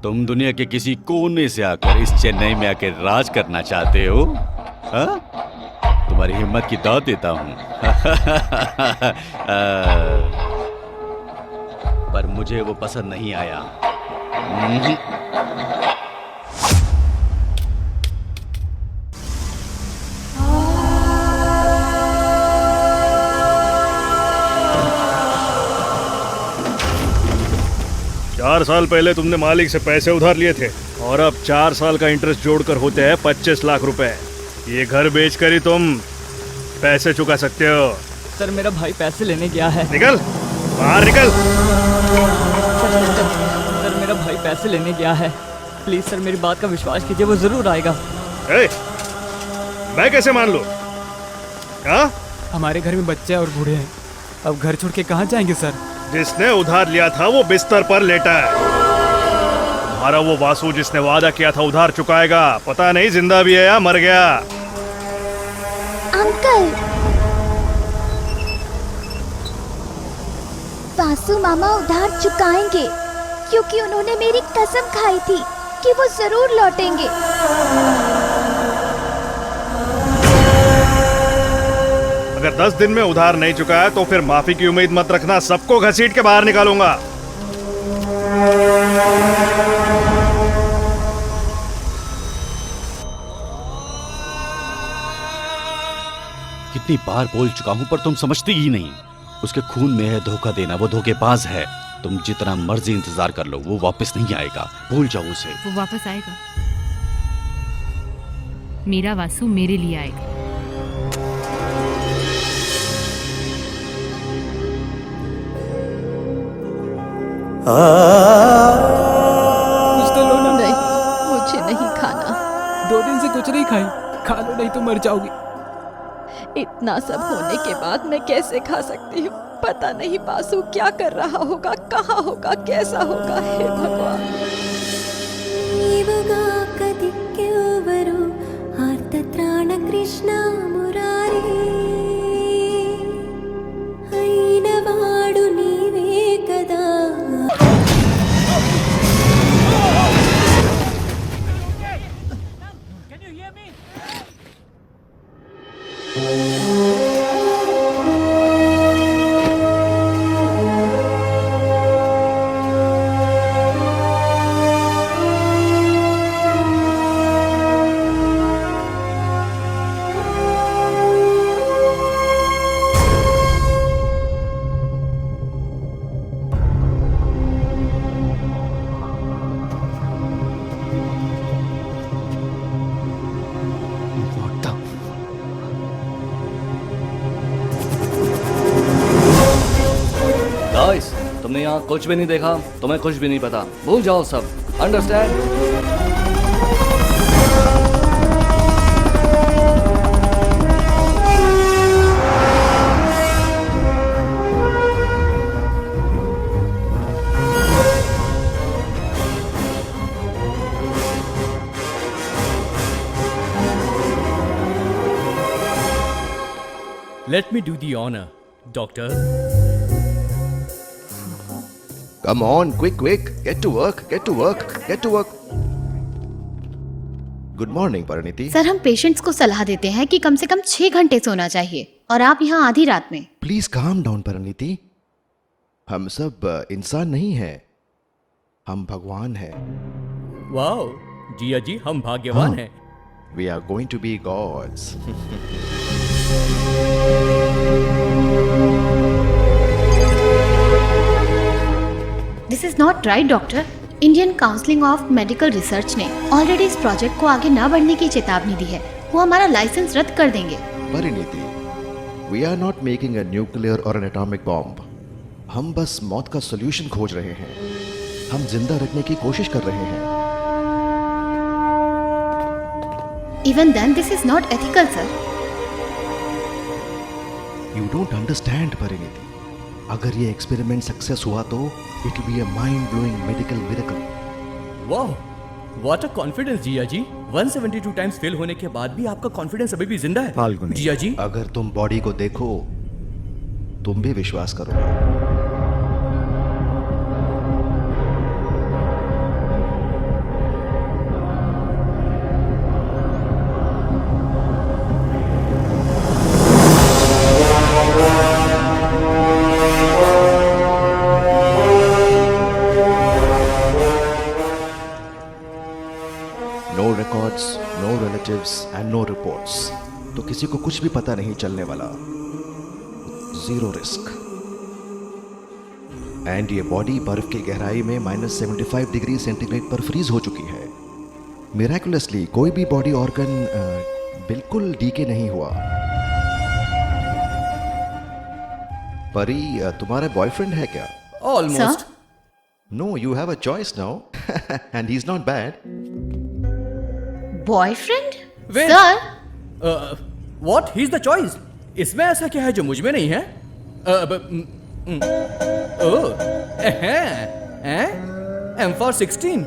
तुम दुनिया के किसी कोने से आकर इस चेन्नई में आकर राज करना चाहते हो? हाँ? तुम्हारी हिम्मत की दाद देता हूँ। पर मुझे वो पसंद नहीं आया। 4 साल पहले तुमने मालिक से पैसे उधार लिए थे और अब 4 साल का इंटरेस्ट जोड़कर होते हैं 25 लाख रुपए। ये घर बेचकर ही तुम पैसे चुका सकते हो। सर मेरा भाई पैसे लेने गया है। निकल बाहर निकल। सर मेरा भाई पैसे लेने गया है। प्लीज सर मेरी बात का विश्वास कीजिए, वो जरूर आएगा। मैं कैसे मान लूं? हाँ? हमारे घर में बच्चे और बूढ़े हैं, अब घर छोड़ के कहाँ जाएंगे सर? जिसने उधार लिया था वो बिस्तर पर लेटा है। तुम्हारा वो वासु जिसने वादा किया था उधार चुकाएगा, पता नहीं जिंदा भी है या मर गया। अंकल, वासु मामा उधार चुकाएंगे क्योंकि उन्होंने मेरी कसम खाई थी कि वो जरूर लौटेंगे। अगर 10 दिन में उधार नहीं चुकाया तो फिर माफी की उम्मीद मत रखना, सबको घसीट के बाहर निकालूंगा। कितनी बार बोल चुका हूं पर तुम समझती ही नहीं। उसके खून में है धोखा देना, वो धोखेबाज है। तुम जितना मर्जी इंतजार कर लो, वो वापस नहीं आएगा, भूल जाओ उसे। वो वापस आएगा, मेरा वासु मेरे लिए आएगा। कुछ तो लो ना। नहीं, मुझे नहीं खाना। 2 दिन से कुछ नहीं खाई, खा लो नहीं तो मर जाओगी। इतना सब होने के बाद मैं कैसे खा सकती हूँ? पता नहीं बासु क्या कर रहा होगा, कहाँ होगा, कैसा होगा। हे भगवान। कृष्ण मुरारी అయినవాడు నీవే కదా। तुमने यहाँ कुछ भी नहीं देखा, तुम्हें कुछ भी नहीं पता, भूल जाओ सब। Understand? Let me do the honor, doctor. Come on, quick, quick. Get to work, get to work, get to work. Good morning, Pariniti. Sir, हम पेशेंट्स को सलाह देते हैं कि कम से कम 6 घंटे सोना चाहिए और आप यहाँ आधी रात में। Please calm down, Pariniti. हम सब इंसान नहीं हैं, हम भगवान हैं। वाओ, जिया जी हम भाग्यवान हैं। We are going to be gods. This is not right doctor. Indian counselling of medical research ने ऑलरेडी इस प्रोजेक्ट को आगे न बढ़ने की चेतावनी दी है। वो हमारा लाइसेंस रद्द कर देंगे। Pariniti, we are not making a nuclear or an atomic bomb. हम बस मौत का सॉल्यूशन खोज रहे हैं। हम जिंदा रखने की कोशिश कर रहे हैं। Even then, this is not ethical, sir. You don't understand, Pariniti. अगर ये एक्सपेरिमेंट सक्सेस हुआ तो it will be a mind blowing medical miracle. वाह, what a confidence Jiya ji. 172 times fail होने के बाद भी आपका कॉन्फिडेंस अभी भी जिंदा है। फाल्गुनी, जिया जी, अगर तुम बॉडी को देखो तुम भी विश्वास करोगे। रिपोर्ट्स, तो किसी को कुछ भी पता नहीं चलने वाला। Zero risk. एंड ये बॉडी बर्फ की गहराई में -75 डिग्री सेंटीग्रेड पर फ्रीज हो चुकी है। मिराकुलसली कोई भी बॉडी ऑर्गन बिल्कुल डीके नहीं हुआ। परी, तुम्हारा बॉयफ्रेंड है क्या? Almost. No, you have a choice now and he is not bad. Boyfriend? Wait. Sir, what he is the choice? इसमें ऐसा क्या है जो मुझ में नहीं है? M for 16।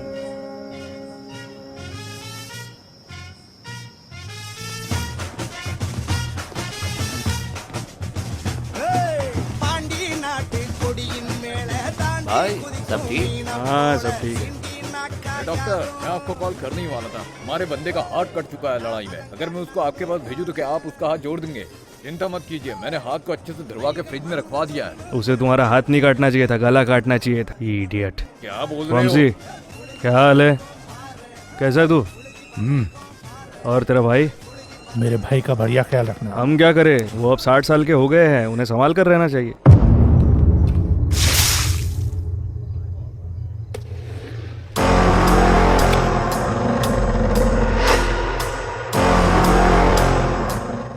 भाई सब ठीक? हाँ सब ठीक है। डॉक्टर, मैं आपको कॉल करने ही वाला था। हमारे बंदे का हाथ कट चुका है लड़ाई में। अगर मैं उसको आपके पास भेजूं तो क्या आप उसका हाथ जोड़ देंगे? चिंता मत कीजिए, मैंने हाथ को अच्छे से धरवा के फ्रिज में रखवा दिया है। उसे तुम्हारा हाथ नहीं काटना चाहिए था, गला काटना चाहिए था। इडियट। क्या बोल रहे वंशी, हो? क्या हाल है? कैसा है तू? और तेरा भाई? मेरे भाई का बढ़िया ख्याल रखना। हम क्या करें, वो अब 60 साल के हो गए हैं, उन्हें संभाल कर रहना चाहिए।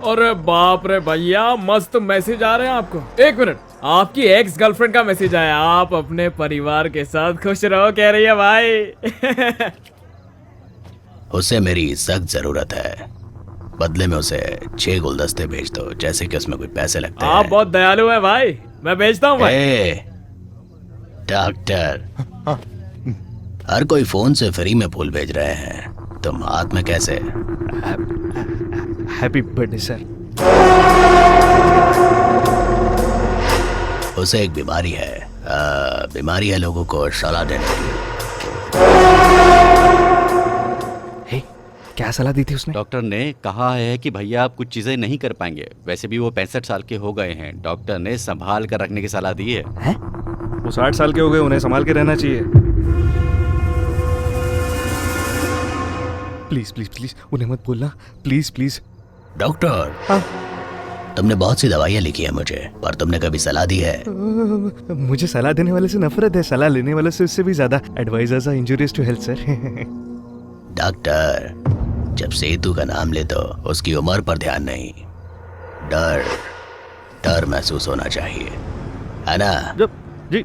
अरे बाप रे भैया, मस्त मैसेज आ रहे हैं आपको। एक मिनट, आपकी एक्स गर्लफ्रेंड का मैसेज आया। आप अपने परिवार के साथ खुश रहो कह रही है भाई। उसे मेरी सख्त जरूरत है। बदले में उसे 6 गुलदस्ते भेज दो, जैसे कि उसमें कोई पैसे लगते हैं। आप बहुत दयालु हैं भाई, मैं भेजता हूँ भाई। डॉक्टर, हर कोई फोन से फ्री में फूल भेज रहे हैं, तुम हाथ में कैसे? Happy birthday sir. उसे एक बीमारी है, बीमारी है लोगों को सलाह देने की। क्या सलाह दी थी उसने? डॉक्टर ने कहा है कि भैया आप कुछ चीजें नहीं कर पाएंगे। वैसे भी वो 65 साल के हो गए हैं। डॉक्टर ने संभाल कर रखने की सलाह दी है। वो 60 साल के हो गए, उन्हें संभाल के रहना चाहिए। प्लीज प्लीज प्लीज उन्हें मत बोलना, प्लीज प्लीज। डॉक्टर, तुमने बहुत सी दवाइयाँ लिखी है मुझे, पर तुमने कभी सलाह दी है? मुझे सलाह देने वाले से नफरत है, सलाह लेने वाले से उससे भी ज्यादा। Advisers are injurious to health sir. Doctor, जब सेतु का नाम ले तो उसकी उम्र पर ध्यान नहीं, डर महसूस होना चाहिए, है ना? जब जी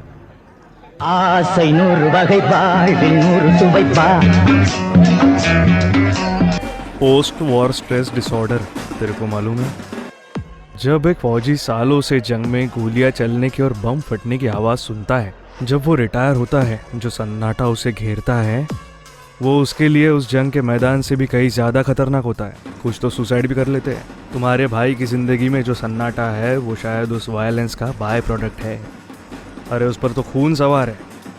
पोस्ट वॉर स्ट्रेस डिसऑर्डर, तेरे को मालूम है? जब एक फौजी सालों से जंग में गोलियां चलने की और बम फटने की आवाज सुनता है, जब वो रिटायर होता है, जो सन्नाटा उसे घेरता है वो उसके लिए उस जंग के मैदान से भी कहीं ज्यादा खतरनाक होता है। कुछ तो सुसाइड भी कर लेते हैं। तुम्हारे भाई की जिंदगी में जो सन्नाटा है वो शायद उस वायलेंस का बाय प्रोडक्ट है। अरे उस पर तो खून सवार है।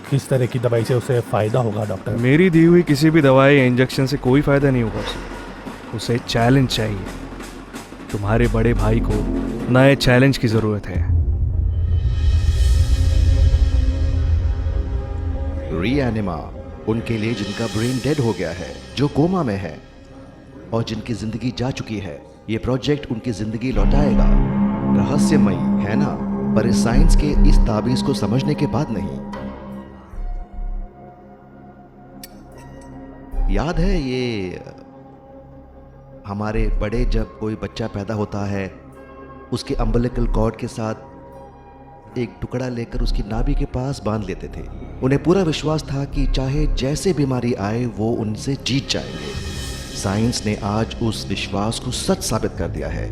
किस तरह की दवाई से उसे फायदा होगा डॉक्टर? मेरी दी हुई किसी भी दवाई या इंजेक्शन से कोई फायदा नहीं होगा उसे चैलेंज चाहिए। तुम्हारे बड़े भाई को नए चैलेंज की जरूरत है। रीएनिमा उनके लिए जिनका ब्रेन डेड हो गया है, जो कोमा में है और जिनकी जिंदगी जा चुकी है। ये प्रोजेक्ट उनकी जिंदगी लौटाएगा। रहस्यमयी है ना, पर इस साइंस के इस ताबीज को समझने के बाद नहीं। याद है ये हमारे बड़े जब कोई बच्चा पैदा होता है, उसके अम्बिलिकल कॉर्ड के साथ एक टुकड़ा लेकर उसकी नाभि के पास बांध लेते थे। उन्हें पूरा विश्वास था कि चाहे जैसे बीमारी आए वो उनसे जीत जाएंगे। साइंस ने आज उस विश्वास को सच साबित कर दिया है।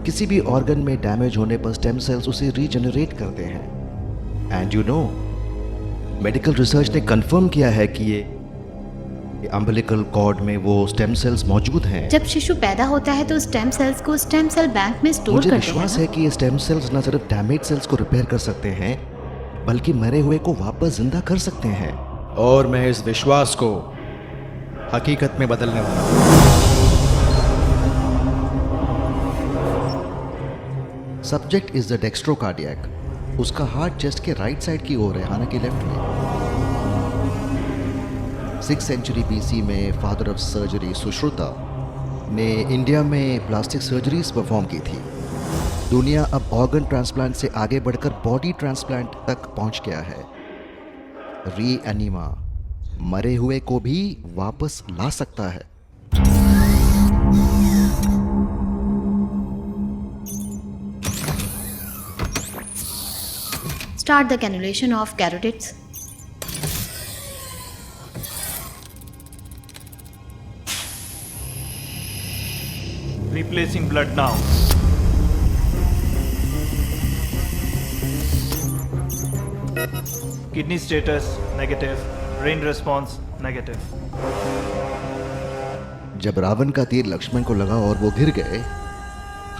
किसी भी ऑर्गन में डैमेज होने पर स्टेम सेल्स उसे रीजनरेट करते हैं। And you know, medical research ने कंफर्म किया है कि ये अम्बिलिकल कॉर्ड में वो स्टेम सेल्स मौजूद हैं। जब शिशु पैदा होता है तो स्टेम सेल्स को स्टेम सेल बैंक में स्टोर मुझे करते हैं। विश्वास है कि ये स्टेम सेल्स न सिर्फ डैमेज सेल्स को रिपेयर कर सकते हैं, बल्कि मरे हुए को वापस जिंदा कर सकते हैं। और मैं इस विश्वास को हकीकत में बदलने वाला हूं। Subject is the dextrocardiac. उसका हार्ट चेस्ट के राइट साइड की ओर है, हालांकि लेफ्ट में। 6th सेंचुरी BC में फादर ऑफ सर्जरी सुश्रुता ने इंडिया में प्लास्टिक सर्जरीज परफॉर्म की थी। दुनिया अब ऑर्गन ट्रांसप्लांट से आगे बढ़कर बॉडी ट्रांसप्लांट तक पहुंच गया है। रीएनिमा मरे हुए को भी वापस ला सकता है। Start the cannulation of carotids. Replacing blood now. Kidney status negative. Brain response negative. जब रावण का तीर लक्ष्मण को लगा और वो गिर गए,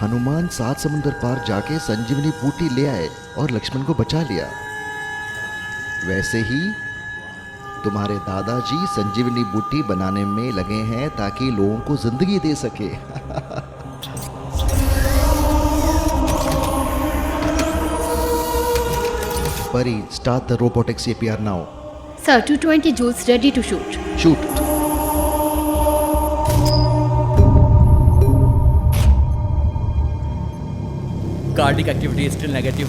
हनुमान 7 समुंदर पार जाके संजीवनी बूटी ले आए और लक्ष्मण को बचा लिया। वैसे ही तुम्हारे दादाजी संजीवनी बूटी बनाने में लगे हैं ताकि लोगों को जिंदगी दे सके। Pari, start the robotic CPR now. Sir, 220 joules ready to shoot. Shoot. Cardiac activity is still negative.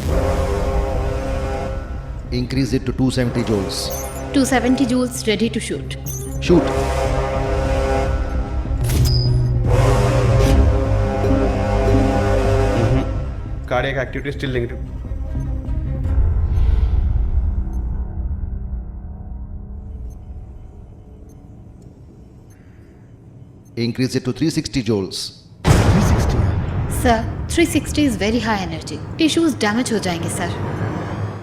Increase it to 270 joules. 270 joules ready to shoot. Shoot. Cardiac activity still negative. Increase it to 360 joules. Sir, 360 is very high energy. Tissues damage हो जाएंगे sir.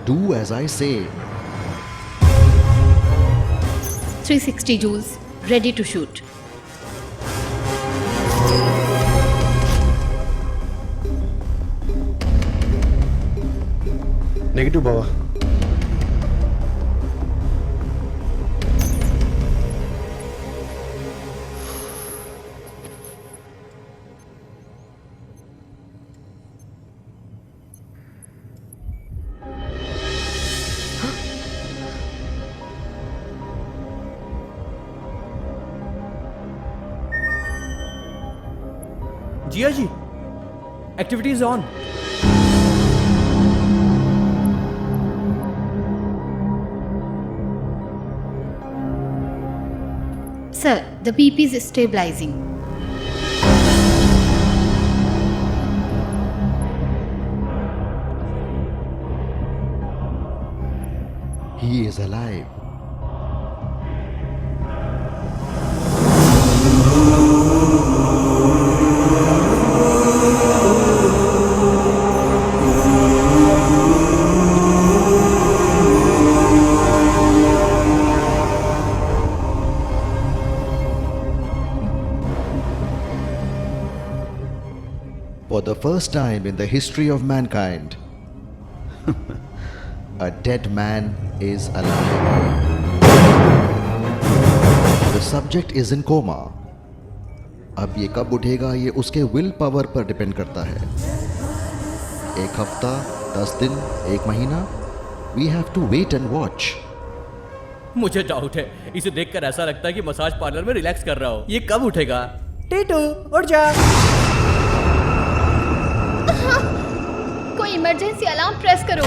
Do as I say. 360 joules ready to shoot. Negative बाबा. Jiya ji, activity is on. Sir, the BP is stabilizing. He is alive. For the first time in the history of mankind, a dead man is alive. The subject is in coma. अब ये कब उठेगा ये उसके will power पर depend करता है। 1 हफ्ता, 10 दिन, 1 महीना, we have to wait and watch. मुझे डाउट है, इसे देखकर ऐसा लगता है कि मसाज पार्लर में रिलैक्स कर रहा हो। ये कब उठेगा? टीटू उठ जा। कोई इमरजेंसी अलार्म प्रेस करो।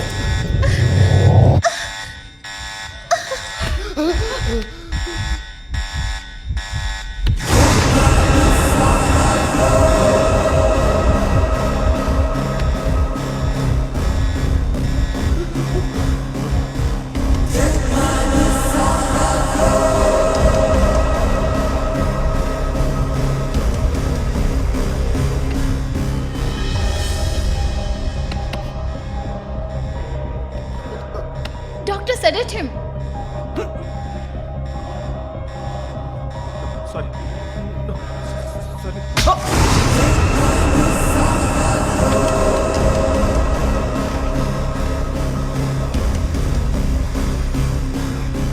Doctor, sedate him. Sorry. Sorry.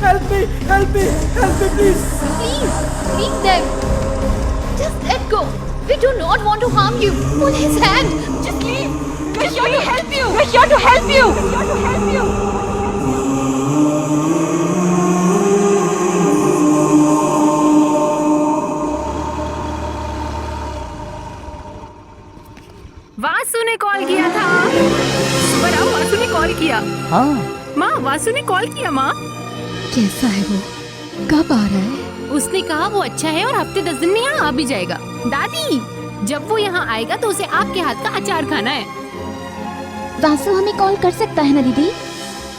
Help me, please. Please, leave them. Just let go. We do not want to harm you. Pull his hand. Just leave. We're here to help you. We're here to help you. We're here to help you. Vasu ने call किया था। पर अब वासु ने call किया। हाँ माँ, वासु ने कॉल किया माँ। कैसा है वो? कब आ रहा है? उसने कहा वो अच्छा है और हफ्ते 10 दिन में यहाँ आ भी जाएगा। दादी, जब वो यहाँ आएगा तो उसे आपके हाथ का अचार खाना है। वासु हमें कॉल कर सकता है ना दीदी?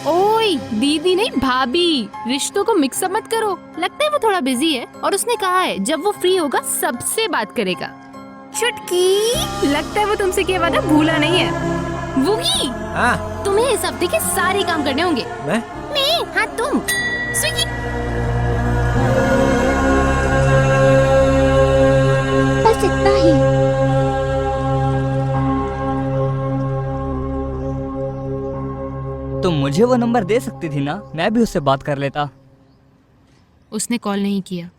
ओए, दीदी नहीं भाभी, रिश्तों को मिक्सअप मत करो। लगता है वो थोड़ा बिजी है और उसने कहा है जब वो फ्री होगा सबसे बात करेगा। चुटकी, लगता है वो तुमसे किया वादा भूला नहीं है। वुगी, हाँ तुम्हें इस हफ्ते के सारे काम करने होंगे। मैं हाँ तुम। स्विगी। बस इतना ही। तुम मुझे वो नंबर दे सकती थी ना, मैं भी उससे बात कर लेता। उसने कॉल नहीं किया।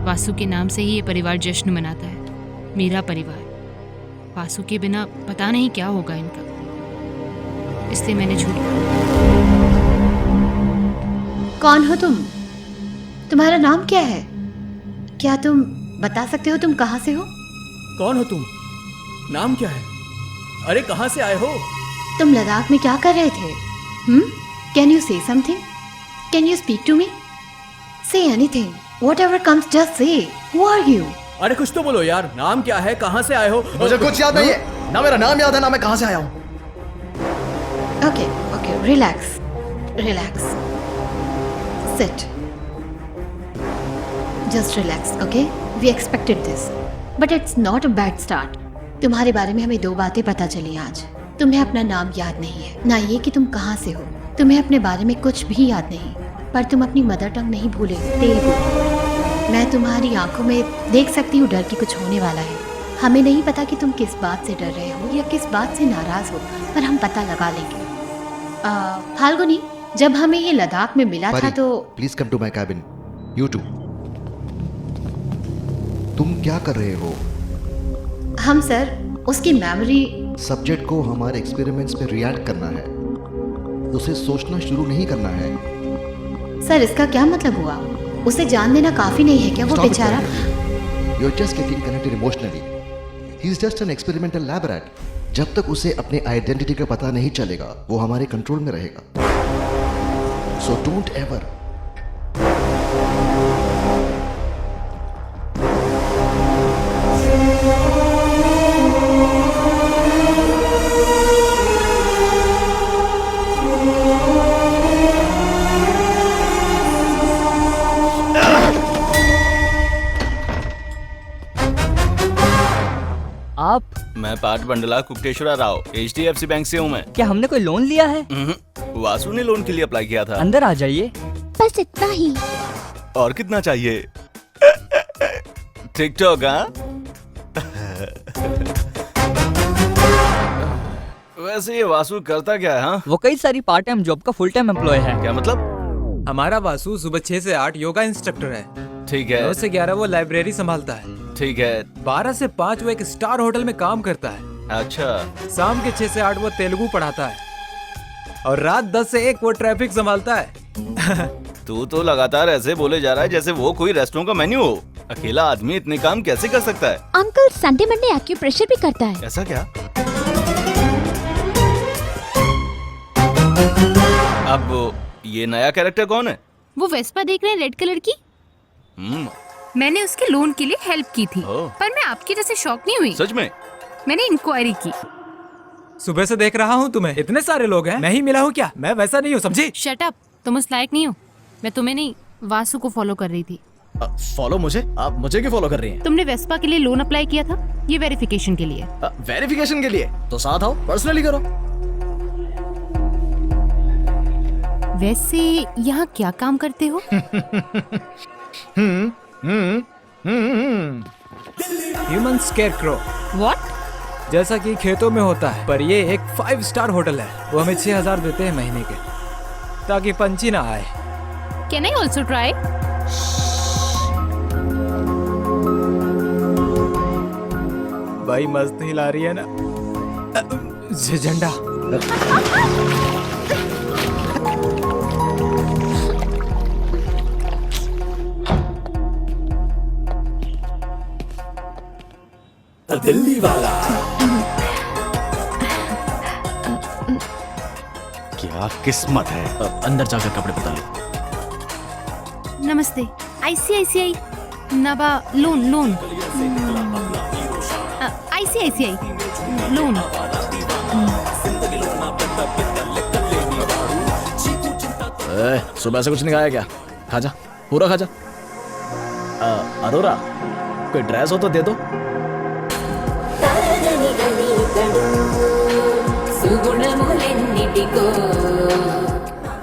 वासु के नाम से ही ये परिवार जश्न मनाता है, मेरा परिवार। वासु के बिना पता नहीं क्या होगा इनका, इसलिए मैंने झूठ कहा। कौन हो तुम? तुम्हारा नाम क्या है? क्या तुम बता सकते हो तुम कहाँ से हो? कौन हो तुम? नाम क्या है? अरे कहाँ से आए हो? तुम लद्दाख में क्या कर रहे थे? Can you say something? Can you speak to me? Say anything, whatever comes, just say. Who are you? अरे कुछ तो बोलो यार, नाम क्या है, कहाँ से आए हो? मुझे कुछ याद नहीं है, ना मेरा नाम याद है ना मैं कहाँ से आया हूँ। Okay okay, relax relax, sit, just relax, okay? We expected this, but it's not a bad start. तुम्हारे बारे में हमें 2 बातें पता चली आज। तुम्हें अपना नाम याद नहीं है, ना ये कि तुम कहाँ से हो। तुम्हें अपने बारे में कुछ भी याद नहीं, पर तुम अपनी मदर टंग नहीं भूले, तेलुगु। मैं तुम्हारी आंखों में देख सकती हूँ डर कि कुछ होने वाला है। हमें नहीं पता कि तुम किस बात से डर रहे हो या किस बात से नाराज हो, पर हम पता लगा लेंगे। फाल्गुनी, जब हमें ये लद्दाख में मिला था तो please come to my cabin. You too, तुम क्या कर रहे हो? हम सर उसकी मेमोरी। सब्जेक्ट को हमारे एक्सपेरिमेंट्स में रिएक्ट करना है, उसे सोचना शुरू नहीं करना है। सर इसका क्या मतलब हुआ? उसे जान देना काफी नहीं है क्या? वो बेचारा। You are just getting connected emotionally. He is just an experimental lab rat. जब तक उसे अपने आइडेंटिटी का पता नहीं चलेगा वो हमारे कंट्रोल में रहेगा। So don't ever. आप? मैं पाठ बंडला कुक्टेश्वरा राव, HDFC बैंक से हूँ मैं। क्या हमने कोई लोन लिया है? वासु ने लोन के लिए अप्लाई किया था। अंदर आ जाइए। बस इतना ही। और कितना चाहिए? टिकटॉक? हाँ वैसे ये वासु करता क्या है? हाँ, वो कई सारी पार्ट टाइम जॉब का फुल टाइम एम्प्लॉय है। क्या मतलब? हमारा वासु सुबह 6 से 8 योगा इंस्ट्रक्टर है। ठीक है। 9 से 11 वो लाइब्रेरी संभालता है। ठीक है। 12 से 5 वो एक स्टार होटल में काम करता है। अच्छा। शाम के 6 से 8 वो तेलुगु पढ़ाता है और रात 10 से 1 वो ट्रैफिक संभालता है। तू तो लगातार ऐसे बोले जा रहा है जैसे वो कोई रेस्टोरेंट का मेन्यू हो। अकेला आदमी इतने काम कैसे कर सकता है? अंकल संडे मंडे एक्यूप्रेशर भी करता है। ऐसा क्या? अब ये नया कैरेक्टर कौन है? वो वेस्पा देख रहे हैं, रेड कलर की। मैंने उसके लोन के लिए हेल्प की थी, पर मैं आपकी जैसे शॉक नहीं हुई। सच में? मैंने इंक्वायरी की। सुबह से देख रहा हूँ तुम्हें, इतने सारे लोग हैं, मैं ही मिला हूँ क्या? मैं वैसा नहीं हूँ, समझी? शट अप, तुम उस लायक नहीं हो। मैं तुम्हें नहीं, वासु को फॉलो कर रही थी। फॉलो मुझे? आप मुझे क्यों फॉलो कर रही हैं? तुमने वेस्पा के लिए लोन अप्लाई किया था, ये वेरिफिकेशन के लिए। वेरिफिकेशन के लिए? तो साथ आओ, पर्सनली करो। वैसे यहाँ क्या काम करते हो? Human scarecrow. व्हाट? जैसा कि खेतों में होता है, पर ये एक 5 स्टार होटल है। वो हमें 6000 देते हैं महीने के, ताकि पंछी ना आए। Can I also try? भाई मस्त हिला रही है ना झंडा। दिल्ली वाला। क्या किस्मत है। अंदर जाकर कपड़े बदल लो। नमस्ते। ICICI नबा लोन लोन ICICI लोन। सुबह से कुछ नहीं खाया क्या? खा जा, पूरा खा जा। अरोरा, कोई ड्रेस हो तो दे दो।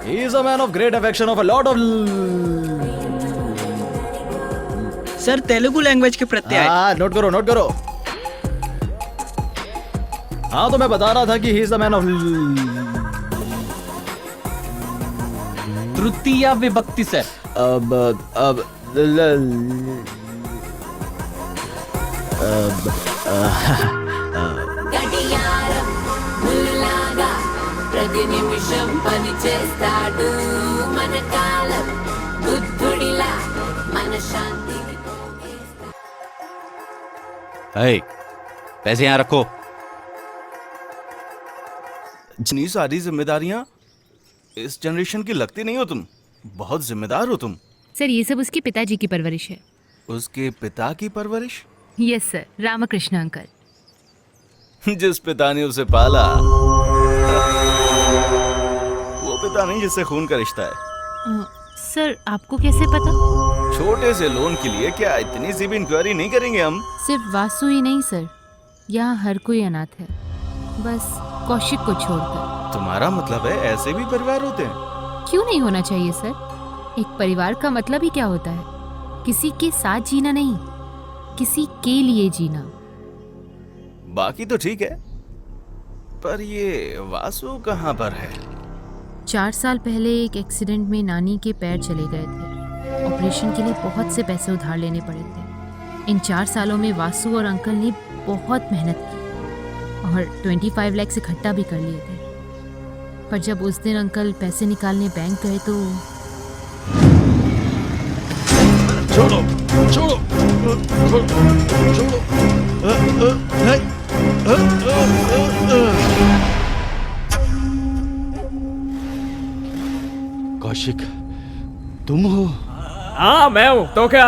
He is a man of great affection of a lot of sir Telugu language के प्रत्यय। नोट करो नोट करो। हाँ तो मैं बता रहा था कि he is a man of तृतीया विभक्ति सर। ప్రతి నిమిషం పని చేస్తాడు మన కాలం బుద్ధుడిలా మన శాంతి। पैसे यहाँ रखो। इतनी सारी जिम्मेदारियां इस जनरेशन की लगती नहीं हो तुम। बहुत जिम्मेदार हो तुम। सर ये सब उसके पिताजी की परवरिश है। उसके पिता की परवरिश? Yes sir, Ramakrishna uncle. जिस पिता ने उसे पाला वो पिता नहीं जिससे खून का रिश्ता है। सर आपको कैसे पता? छोटे से लोन के लिए क्या इतनी सी भी इंक्वायरी नहीं करेंगे हम? सिर्फ वासु ही नहीं सर, यहाँ हर कोई अनाथ है, बस कौशिक को छोड़कर। तुम्हारा मतलब है ऐसे भी परिवार होते हैं? क्यों नहीं होना चाहिए सर? एक परिवार का मतलब ही क्या होता है? किसी के साथ जीना नहीं, किसी के लिए जीना। बाकी तो ठीक है, पर ये वासु कहाँ पर है? 4 साल पहले एक एक्सीडेंट में नानी के पैर चले गए थे। ऑपरेशन के लिए बहुत से पैसे उधार लेने पड़े थे। इन 4 सालों में वासु और अंकल ने बहुत मेहनत की और 25 लाख इकट्ठा भी कर लिए थे। पर जब उस दिन अंकल पैसे निकालने बैंक गए तो छोड़ो छोड़ो कौशिक, तुम हो? हाँ मैं हूँ, तो क्या?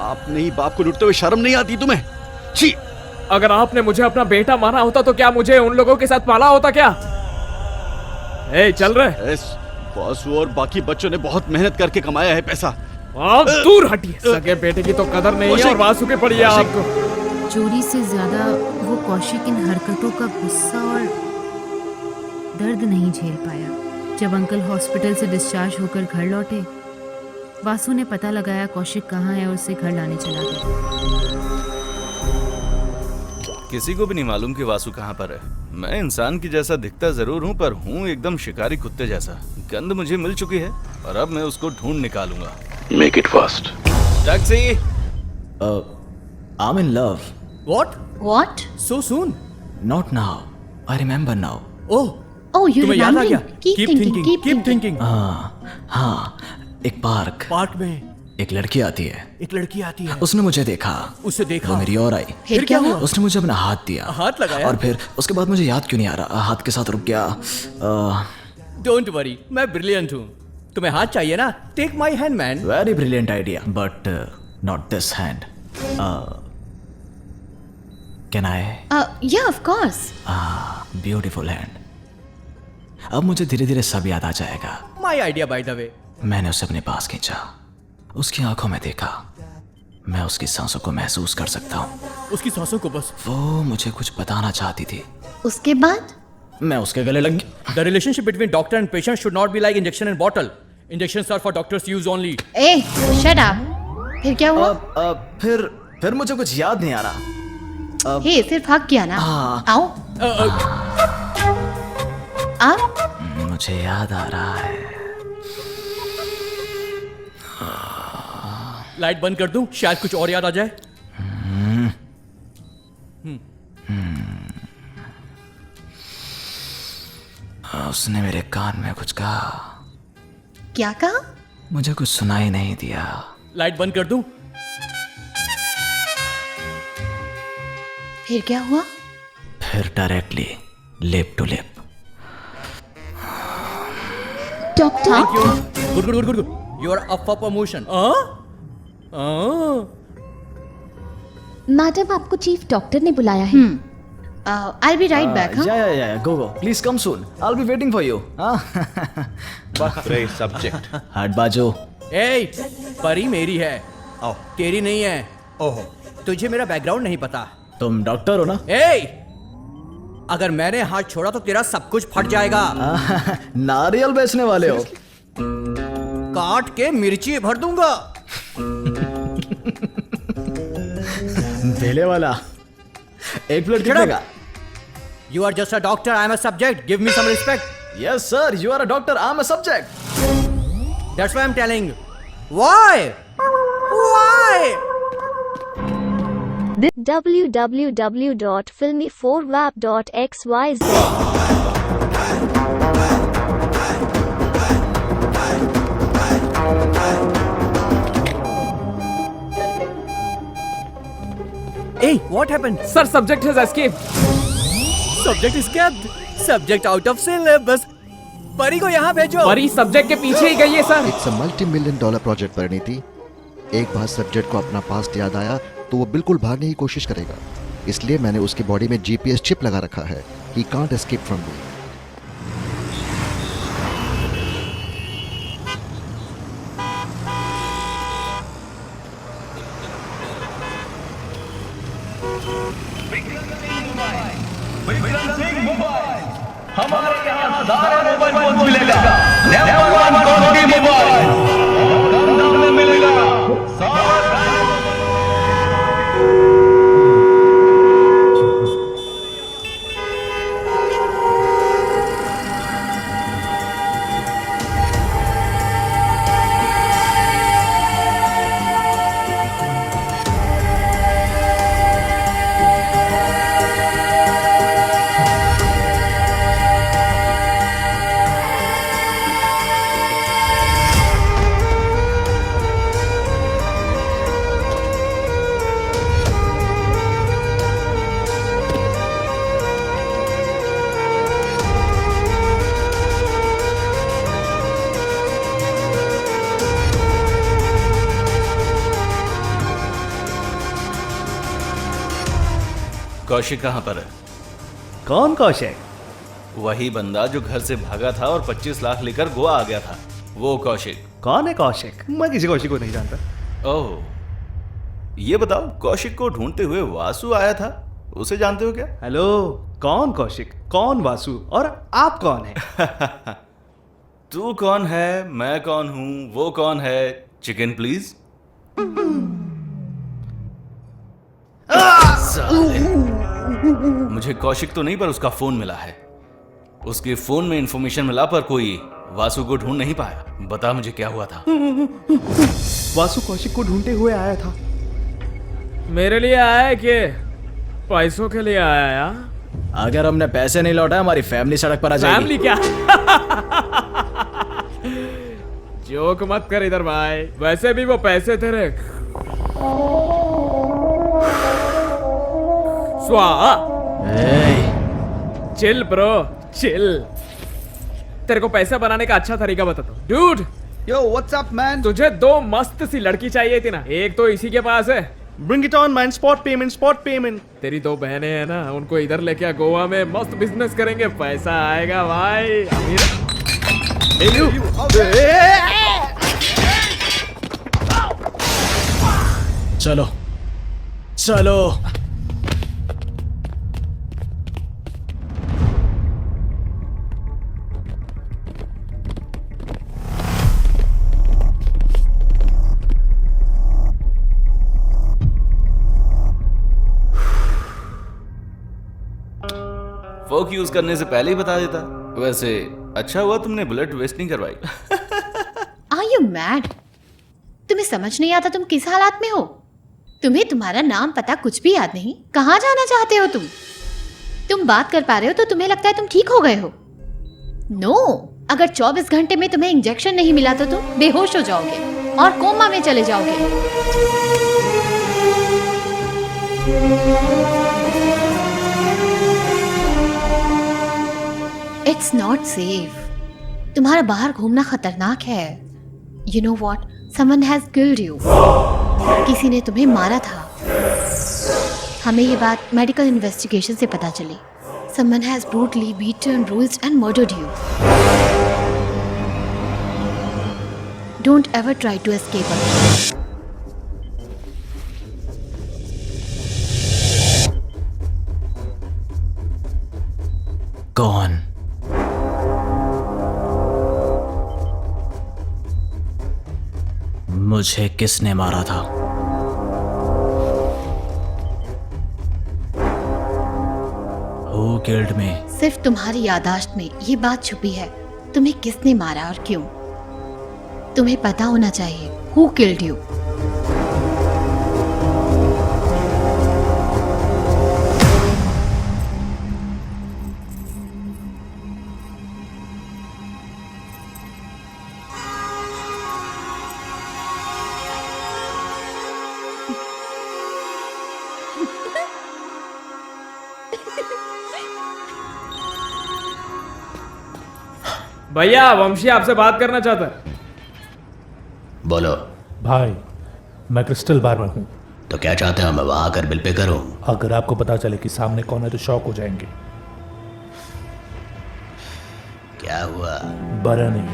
आपने ही बाप को लूटते हुए शर्म नहीं आती तुम्हें? छी! अगर आपने मुझे अपना बेटा माना होता तो क्या मुझे उन लोगों के साथ पाला होता क्या? ए, चल रहे। वासु और बाकी बच्चों ने बहुत मेहनत करके कमाया है पैसा। आप दूर हटिए। सगे बेटे की तो कदर नहीं है और वासु की पड़ी है आपको। चोरी से ज्यादा वो कौशिक इन हरकतों का गुस्सा और दर्द नहीं झेल पाया। जब अंकल हॉस्पिटल से डिस्चार्ज होकर घर लौटे, वासु ने पता लगाया कौशिक कहाँ है और उसे घर लाने चला गया। किसी को भी नहीं मालूम कि वासु कहाँ पर है। मैं इंसान की जैसा दिखता जरूर हूँ, पर हूँ एकदम शिकारी कुत्ते जैसा। गंध मुझे मिल चुकी है और अब मैं उसको ढूंढ निकालूंगा। Make it fast. Taxi. I'm in love. What? What? So soon? Not now. I remember now. Oh. Oh, you're तुम्हें याद आ गया? remembering. Keep thinking. Keep thinking. हाँ, एक पार्क में एक लड़की आती है। एक लड़की आती है। उसने मुझे देखा। उसे देखा। वो मेरी ओर आई। फिर क्या हुआ? उसने मुझे अपना हाथ दिया। हाथ लगाया? और फिर उसके बाद मुझे याद क्यों नहीं आ रहा, हाथ के साथ रुक गया। Don't worry, मैं ब्रिलियंट हूँ। तुम्हें हाथ चाहिए ना? Take my hand, man. Very brilliant idea, but not this hand. Can I? Yeah, of course. Beautiful hand. अब मुझे धीरे धीरे सब याद आ जाएगा। My idea, by the way. मैंने उसे अपने पास खींचा, उसकी आंखों में देखा। मैं उसकी सांसों को महसूस कर सकता हूँ। उसकी सांसों को बस। वो मुझे कुछ बताना चाहती थी। उसके बाद मैं उसके गले लग गया। The relationship between doctor and patient should not be like injection and bottle. Injections are for doctors' use only. A, shut up. फिर क्या हुआ? फिर मुझे कुछ याद नहीं आ रहा। हे, सिर्फ हक किया ना? आओ। आप? मुझे याद आ रहा है। लाइट बंद कर दूं? शायद कुछ और याद आ जाए। उसने मेरे कान में कुछ कहा। क्या कहा? मुझे कुछ सुनाई नहीं दिया। लाइट बंद कर दूं? फिर क्या हुआ? फिर directly lip to lip. Doctor good good good good good you are up for promotion. Madam, आपको चीफ डॉक्टर ने बुलाया है। I'll be right back. Huh? Yeah. Go. Please come soon. I'll be waiting for you. Great subject. हट बाजो। ए, परी मेरी है, तेरी नहीं है। ओहो, तुझे मेरा बैकग्राउंड नहीं पता। तुम डॉक्टर हो ना? ए, अगर मैंने हाथ छोड़ा तो तेरा सब कुछ फट जाएगा। नारियल बेचने वाले हो? काट के मिर्ची भर दूंगा। धेले वाला एक प्लेट कितने का? You are just a doctor, I am a subject. Give me some respect. Yes sir, you are a doctor, I am a subject. That's why I'm telling. Why? www.filmy4wap.xyz Hey, what happened? Sir, subject has escaped. Subject escaped. Subject out of syllabus. परी को यहाँ भेजो। परी subject के पीछे ही गई है sir. It's a $multi-million project Parineeti. एक बार सब्जेक्ट को अपना पास्ट याद आया तो वो बिल्कुल भागने की कोशिश करेगा। इसलिए मैंने उसकी बॉडी में GPS चिप लगा रखा है। He can't escape from me. हमारे यहाँ सारे मोबाइल फोन मिलेगा। नंबर 1 क्वालिटी मोबाइल कम दाम में मिलेगा। कौशिक कहाँ पर है? कौन कौशिक? वही बंदा जो घर से भागा था और 25 लाख लेकर गोवा आ गया था, वो कौशिक। कौन है कौशिक? मैं किसी कौशिक को नहीं जानता। ओह, ये बताओ, कौशिक को ढूंढते हुए वासु आया था, उसे जानते हो क्या? हेलो, कौन कौशिक, कौन वासु और आप कौन है? तू कौन है, मैं कौन हूँ, वो कौन है? Chicken please. मुझे कौशिक तो नहीं पर उसका फोन मिला है। उसके फोन में इंफॉर्मेशन मिला पर कोई वासु को ढूंढ नहीं पाया। बता मुझे क्या हुआ था? वासु कौशिक को ढूंढते हुए आया था। मेरे लिए आया है कि पैसों के लिए आया यार? अगर हमने पैसे नहीं लौटाए हमारी फैमिली सड़क पर आ जाएगी। फैमिली क्या? जोक मत कर इधर भाई, वैसे भी वो पैसे तेरे चिल ब्रो, चिल। तेरे को पैसा बनाने का अच्छा तरीका बताता हूँ। Dude, yo what's up man? तुझे 2 मस्त सी लड़की चाहिए थी ना, एक तो इसी के पास है। Bring it on man, spot payment। तेरी 2 बहनें हैं ना, उनको इधर लेके आ, गोवा में मस्त बिजनेस करेंगे, पैसा आएगा भाई। चलो चलो। फोक यूज करने से पहले ही बता देता। वैसे अच्छा हुआ तुमने बुलेट वेस्ट नहीं करवाई। Are you mad? तुम्हें समझ नहीं आता तुम किस हालात में हो? तुम्हें तुम्हारा नाम पता कुछ भी याद नहीं? कहाँ जाना चाहते हो तुम? तुम बात कर पा रहे हो तो तुम्हें लगता है तुम ठीक हो गए हो? नो, अगर 24 घंटे में तुम्हें इंजेक्शन नहीं मिला तो तुम बेहोश हो जाओगे और कोमा में चले जाओगे। It's not safe. तुम्हारा बाहर घूमना खतरनाक है। You know what, someone has killed you. किसी ने तुम्हें मारा था। हमें ये बात मेडिकल इन्वेस्टिगेशन से पता चली। Someone has brutally beaten, bruised and murdered you. Don't ever try to escape again. कौन? मुझे किसने मारा था? Who killed me? सिर्फ तुम्हारी यादाश्त में ये बात छुपी है, तुम्हें किसने मारा और क्यों। तुम्हें पता होना चाहिए Who killed you? भैया वंशी आपसे बात करना चाहता है। बोलो भाई, मैं क्रिस्टल बार में हूँ। तो क्या चाहते हो, मैं वहां आकर बिल पे करूं? अगर आपको पता चले कि सामने कौन है तो शॉक हो जाएंगे। क्या हुआ? बरा नहीं।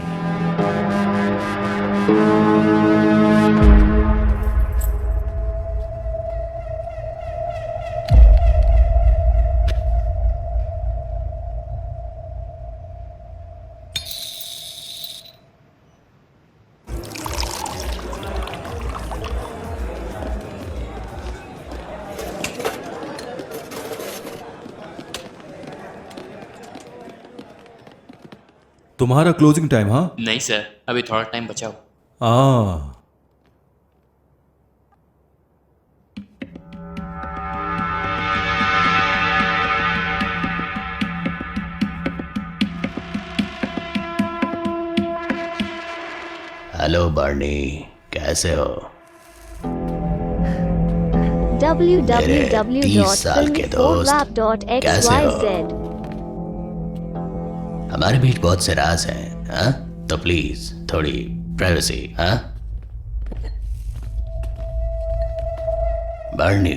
तुम्हारा क्लोजिंग टाइम? हाँ नहीं सर, अभी थोड़ा टाइम बचा हो। हेलो बर्नी, कैसे हो? www.filmy4lab.xyz 30 साल के दोस्त, कैसे हो? हमारे बीच बहुत से राज हैं, हाँ? तो प्लीज थोड़ी प्राइवेसी, हाँ? बर्नी,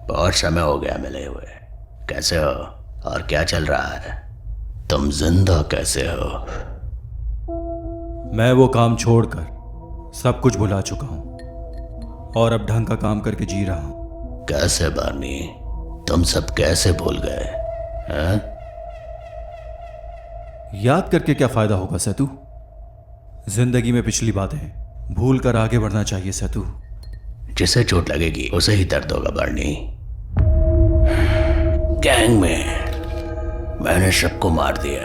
बहुत समय हो गया मिले हुए। कैसे हो और क्या चल रहा है? तुम जिंदा कैसे हो? मैं वो काम छोड़कर सब कुछ भुला चुका हूं और अब ढंग का काम करके जी रहा हूं। कैसे बर्नी, तुम सब कैसे भूल गए, हैं? याद करके क्या फायदा होगा सेतु? जिंदगी में पिछली बातें भूल कर आगे बढ़ना चाहिए सेतु। जिसे चोट लगेगी उसे ही दर्द होगा बर्नी। गैंग में मैंने सबको मार दिया,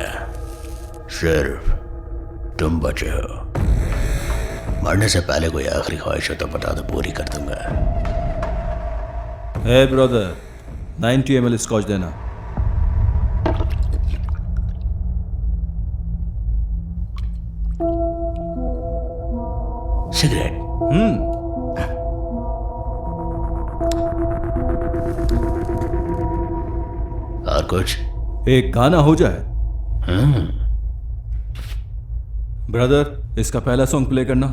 सिर्फ तुम बचे हो। मरने से पहले कोई आखिरी ख्वाहिश हो तो बता दो, पूरी कर दूंगा। हे ब्रदर, 90 ml स्कॉच देना। सिगरेट? और कुछ? एक गाना हो जाए। ब्रदर, इसका पहला सॉन्ग प्ले करना।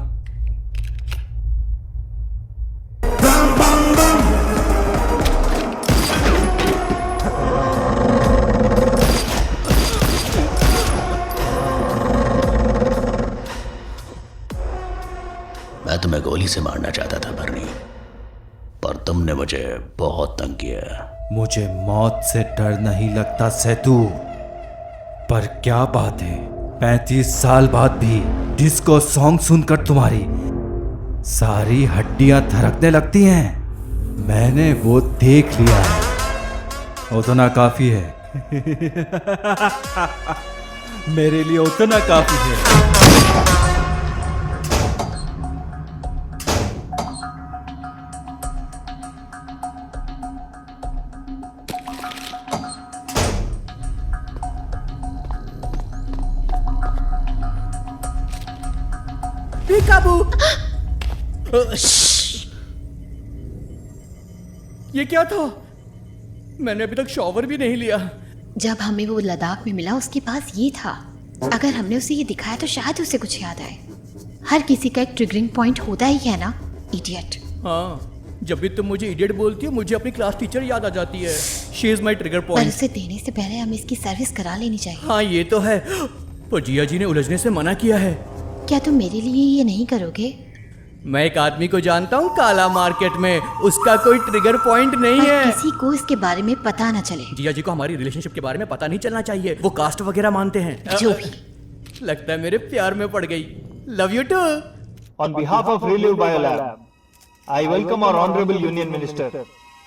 मैं तुम्हें गोली से मारना चाहता था बर्नी, पर तुमने मुझे बहुत तंग किया। मुझे मौत से डर नहीं लगता सेतु, पर क्या बात है 35 साल बाद भी डिस्को सॉन्ग सुनकर तुम्हारी सारी हड्डियां थरकने लगती हैं। मैंने वो देख लिया है, उतना काफी है। मेरे लिए उतना काफी है। काबू ये क्या था? मैंने अभी तक शॉवर भी नहीं लिया। जब हमें वो लद्दाख में मिला उसके पास ये था। अगर हमने उसे ये दिखाया तो शायद उसे कुछ याद आए। हर किसी का एक ट्रिगरिंग पॉइंट होता ही है ना, इडियट। हाँ, जब भी तुम मुझे इडियट बोलती हो मुझे अपनी क्लास टीचर याद आ जाती है। शी इज माई ट्रिगर पर पॉइंट। उसे देने से पहले हमें इसकी सर्विस करा लेनी चाहिए। हाँ ये तो है, पर जिया जी ने उलझने से मना किया है। क्या तुम मेरे लिए ये नहीं करोगे? मैं एक आदमी को जानता हूँ काला मार्केट में, उसका कोई ट्रिगर पॉइंट नहीं पर है। किसी को इसके बारे में पता ना चले। जिया जी को हमारी रिलेशनशिप के बारे में पता नहीं चलना चाहिए। वो कास्ट वगैरह मानते हैं। जो भी। लगता है मेरे प्यार में पड़ गई। Love you too. On behalf of Relive Biolab, I welcome our Honorable Union Minister,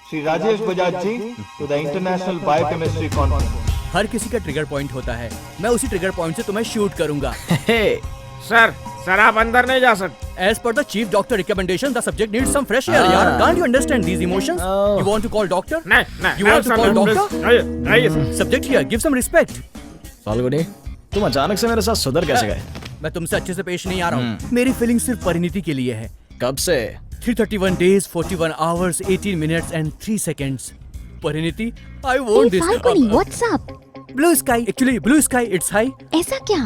Shri Rajesh Bajaj ji, to the International Biochemistry Conference. हर किसी का ट्रिगर पॉइंट होता है। मैं उसी ट्रिगर पॉइंट से तुम्हें शूट करूंगा। सर आप अंदर नहीं जा सकते। As per the chief doctor recommendation, the subject needs some fresh air. यार, can't you understand these emotions? You want to call doctor? नहीं, You want to call doctor? नहीं। Subject here, give some respect. Falguni, तुम अचानक से मेरे साथ सुधर कैसे गए? मैं तुमसे अच्छे से पेश नहीं आ रहा हूँ। मेरी फीलिंग सिर्फ परिणीति के लिए है। कब से? 331 days, 41 hours, 18 minutes and 3 seconds. Parineeti, I want this. Falguni, what's up? Blue sky, actually blue sky, it's high. ऐसा क्या?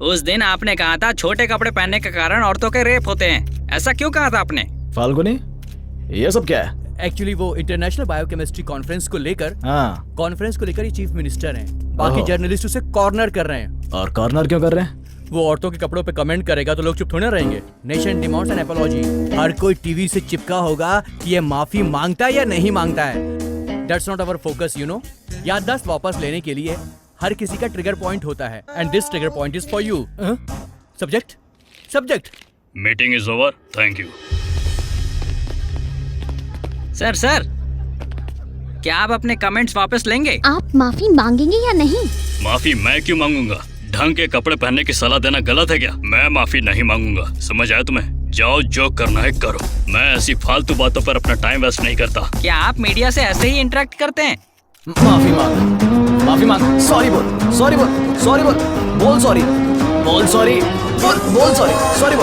उस दिन आपने कहा था छोटे कपड़े पहनने के कारण औरतों के रेप होते हैं। ऐसा क्यों कहा था आपने? फाल्गुनी, ये सब क्या है? एक्चुअली वो इंटरनेशनल बायोकेमिस्ट्री कॉन्फ्रेंस को लेकर कॉन्फ्रेंस को लेकर ये चीफ मिनिस्टर हैं। बाकी जर्नलिस्ट उसे कॉर्नर कर रहे हैं। और कॉर्नर क्यों कर रहे हैं? वो औरतों के कपड़ों पे कमेंट करेगा तो लोग चुप थोड़े रहेंगे। Nation demands an apology. हर कोई टीवी से चिपका होगा कि ये माफी मांगता है या नहीं मांगता है। That's not our focus, you know. याददाश्त वापस लेने के लिए हर किसी का ट्रिगर पॉइंट होता है, and this trigger point is for you. Subject meeting is over, thank you. Sir क्या आप अपने कमेंट्स वापस लेंगे? आप माफी मांगेंगे या नहीं? माफी मैं क्यों मांगूंगा? ढंग के कपड़े पहनने की सलाह देना गलत है क्या? मैं माफी नहीं मांगूंगा, समझ आया तुम्हें? जाओ जो करना है करो, मैं ऐसी फालतू बातों पर अपना टाइम वेस्ट नहीं करता। क्या आप मीडिया से ऐसे ही इंटरेक्ट करते हैं? माफी मांग, सॉरी बोल, बोल सॉरी, बोल सॉरी, सॉरी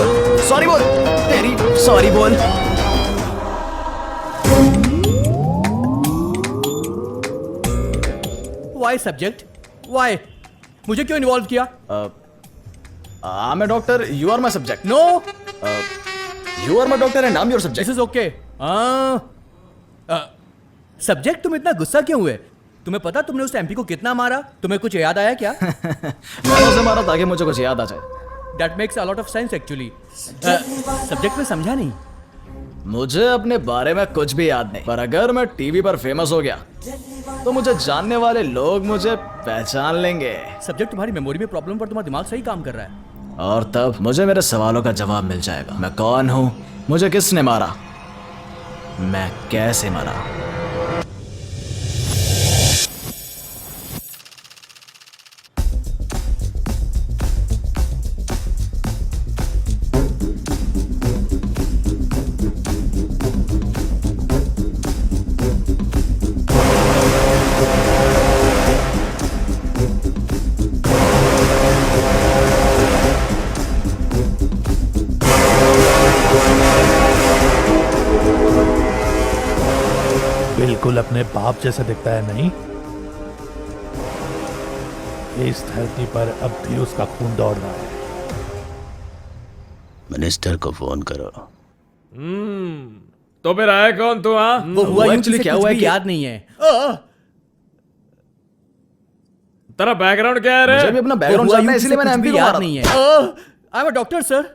बोल, तेरी सॉरी बोल। Why subject, why? मुझे क्यों इन्वॉल्व किया? I'm a doctor, you are my subject. No. You are my doctor and I'm your subject. This is okay. Subject, तुम इतना गुस्सा क्यों हुए? तुम्हें पता तुमने उस एमपी को कितना मारा? तुम्हें कुछ याद आया क्या? मैंने उसे मारा ताकि मुझे कुछ याद आ जाए। That makes a lot of sense actually. Subject में समझा नहीं। मुझे अपने बारे में कुछ भी याद नहीं, पर अगर मैं टीवी पर फेमस हो गया तो मुझे जानने वाले लोग मुझे पहचान लेंगे। सब्जेक्ट, तुम्हारी मेमोरी में प्रॉब्लम पर तुम्हारा दिमाग सही काम कर रहा है। और तब मुझे मेरे सवालों का जवाब मिल जाएगा। मैं कौन हूँ, मुझे किसने मारा, मैं कैसे मरा। बिल्कुल अपने बाप जैसा दिखता है नहीं? इस धरती पर अब भी उसका खून दौड़ रहा है। मिनिस्टर को फोन करो। तो फिर आया कौन तू? हाँ, वो हुआ एक्चुअली क्या हुआ याद नहीं है। तेरा बैकग्राउंड क्या है रे? मुझे भी अपना बैकग्राउंड जानना है, इसलिए मैंने एमपी को मारा। नहीं है। I am a doctor sir.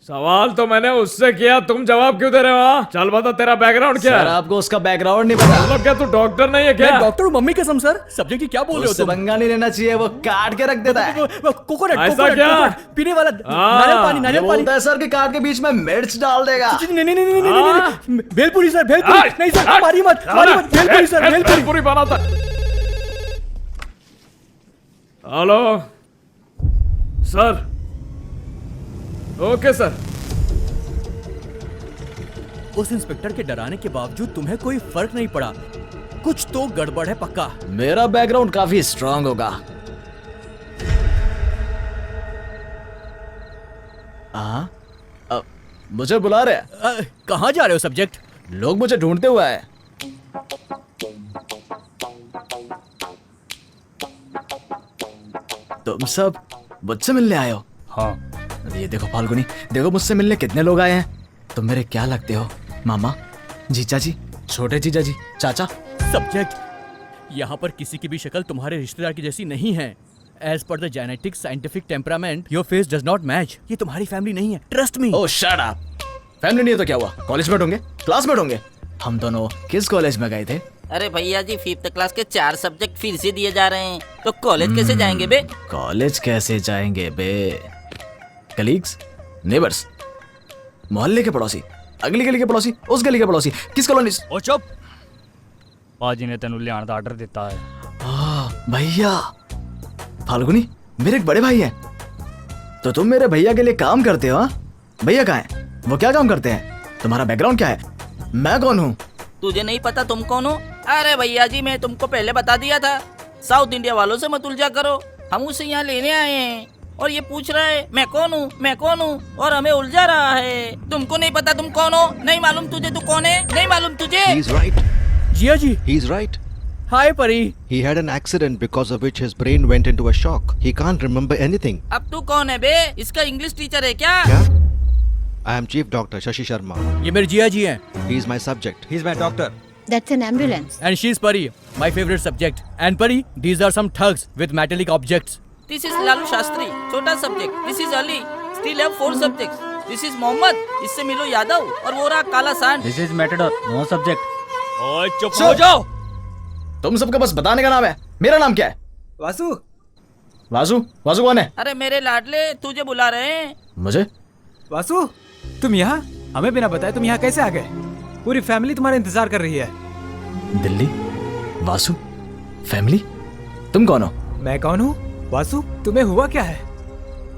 सवाल तो मैंने उससे किया, तुम जवाब क्यों दे रहे हो? चल बता तेरा बैकग्राउंड क्या है? सर आपको उसका बैकग्राउंड नहीं पता? मतलब क्या तू डॉक्टर नहीं है क्या? मैं डॉक्टर हूँ, मम्मी कसम सर। सब्जेक्ट की क्या बोल रहे हो तुम? पंगा नहीं लेना चाहिए, वो काट के रख देता है। कोकोनट, ऐसा क्या? पीने वाला नारियल पानी बोलता है सर कि काट के बीच में मिर्च डाल देगा। नहीं, भेलपुरी सर, भेलपुरी नहीं सर, मारी मत, भेलपुरी सर, भेलपुरी बनाता। Hello sir. Okay sir. उस इंस्पेक्टर के डराने के बावजूद तुम्हें कोई फर्क नहीं पड़ा। कुछ तो गड़बड़ है पक्का। मेरा बैकग्राउंड काफी स्ट्रांग होगा। मुझे बुला रहे हैं। कहाँ जा रहे हो सब्जेक्ट? लोग मुझे ढूंढते हुए आए। तुम सब मुझसे मिलने आए हो? हाँ। ये देखो फाल्गुनी, देखो मुझसे मिलने कितने लोग आए हैं। तुम मेरे क्या लगते हो? मामा, जीजा जी, छोटे जीजा जी, चाचा। सब्जेक्ट, यहाँ पर किसी की भी शक्ल तुम्हारे रिश्तेदार की जैसी नहीं है। As per the genetic scientific temperament your face does not match. ये तुम्हारी फैमिली नहीं है, trust me. Oh shut up. Family नहीं है तो क्या हुआ? कॉलेजमेट होंगे, क्लासमेट होंगे। हम दोनों किस कॉलेज में गए थे? अरे भैया जी, 5th क्लास के 4 सब्जेक्ट फिर से दिए जा रहे हैं, तो कॉलेज कैसे जाएंगे बे? कॉलेज कैसे जाएंगे बे? कलीग्स, नेबर्स, मोहल्ले के पड़ोसी, अगली गली के पड़ोसी, उस गली के पड़ोसी, किस कॉलोनी? ओ चुप। पाजी ने तेनू लियाण दा ऑर्डर दिता है। भैया फाल्गुनी मेरे एक बड़े भाई हैं। तो तुम मेरे भैया के लिए काम करते हो? भैया कहाँ हैं? वो क्या काम करते हैं? तुम्हारा बैकग्राउंड क्या है? मैं कौन हूँ? तुझे नहीं पता तुम कौन हो? अरे भैया जी, मैं तुमको पहले बता दिया था, साउथ इंडिया वालों से मत उलझा करो। हम उसे यहाँ लेने आए हैं और ये पूछ रहा है मैं कौन हूँ, मैं कौन हूँ, और हमें उलझा रहा है। तुमको नहीं पता तुम कौन हो? नहीं मालूम तुझे तू कौन है? नहीं मालूम तुझे? He's right. जिया जी। He's right. हाय परी। He had an accident because of which his brain went into a shock. He can't remember anything. अब तू कौन है बे? इसका इंग्लिश टीचर है क्या? I am Chief Doctor Shashi Sharma. ये मेरे जिया जी हैं। He is my subject. He is my doctor. That's an ambulance. And she is Pari, my favorite subject. And Pari, these are some thugs with metallic objects. This is Lalu Shastri, छोटा subject. This is Ali, still have 4 subjects. This is Mohammed, इससे मिलो यादव, और वो रहा काला सांड। This is Matador, no subject. ओए चुप हो जाओ। तुम सबका बस बताने का नाम है। मेरा नाम क्या है? वासु। वासु? वासु कौन है? अरे मेरे लाडले, तुझे बुला रहे हैं। मुझे? वासु, तुम यहाँ? हमें बिना बताए तुम यहाँ कैसे आ गए? पूरी फैमिली तुम्हारा इंतजार कर रही है। दिल्ली? वासु? फैमिली? तुम कौन हो? मैं कौन हूँ? वासु, तुम्हें हुआ क्या है?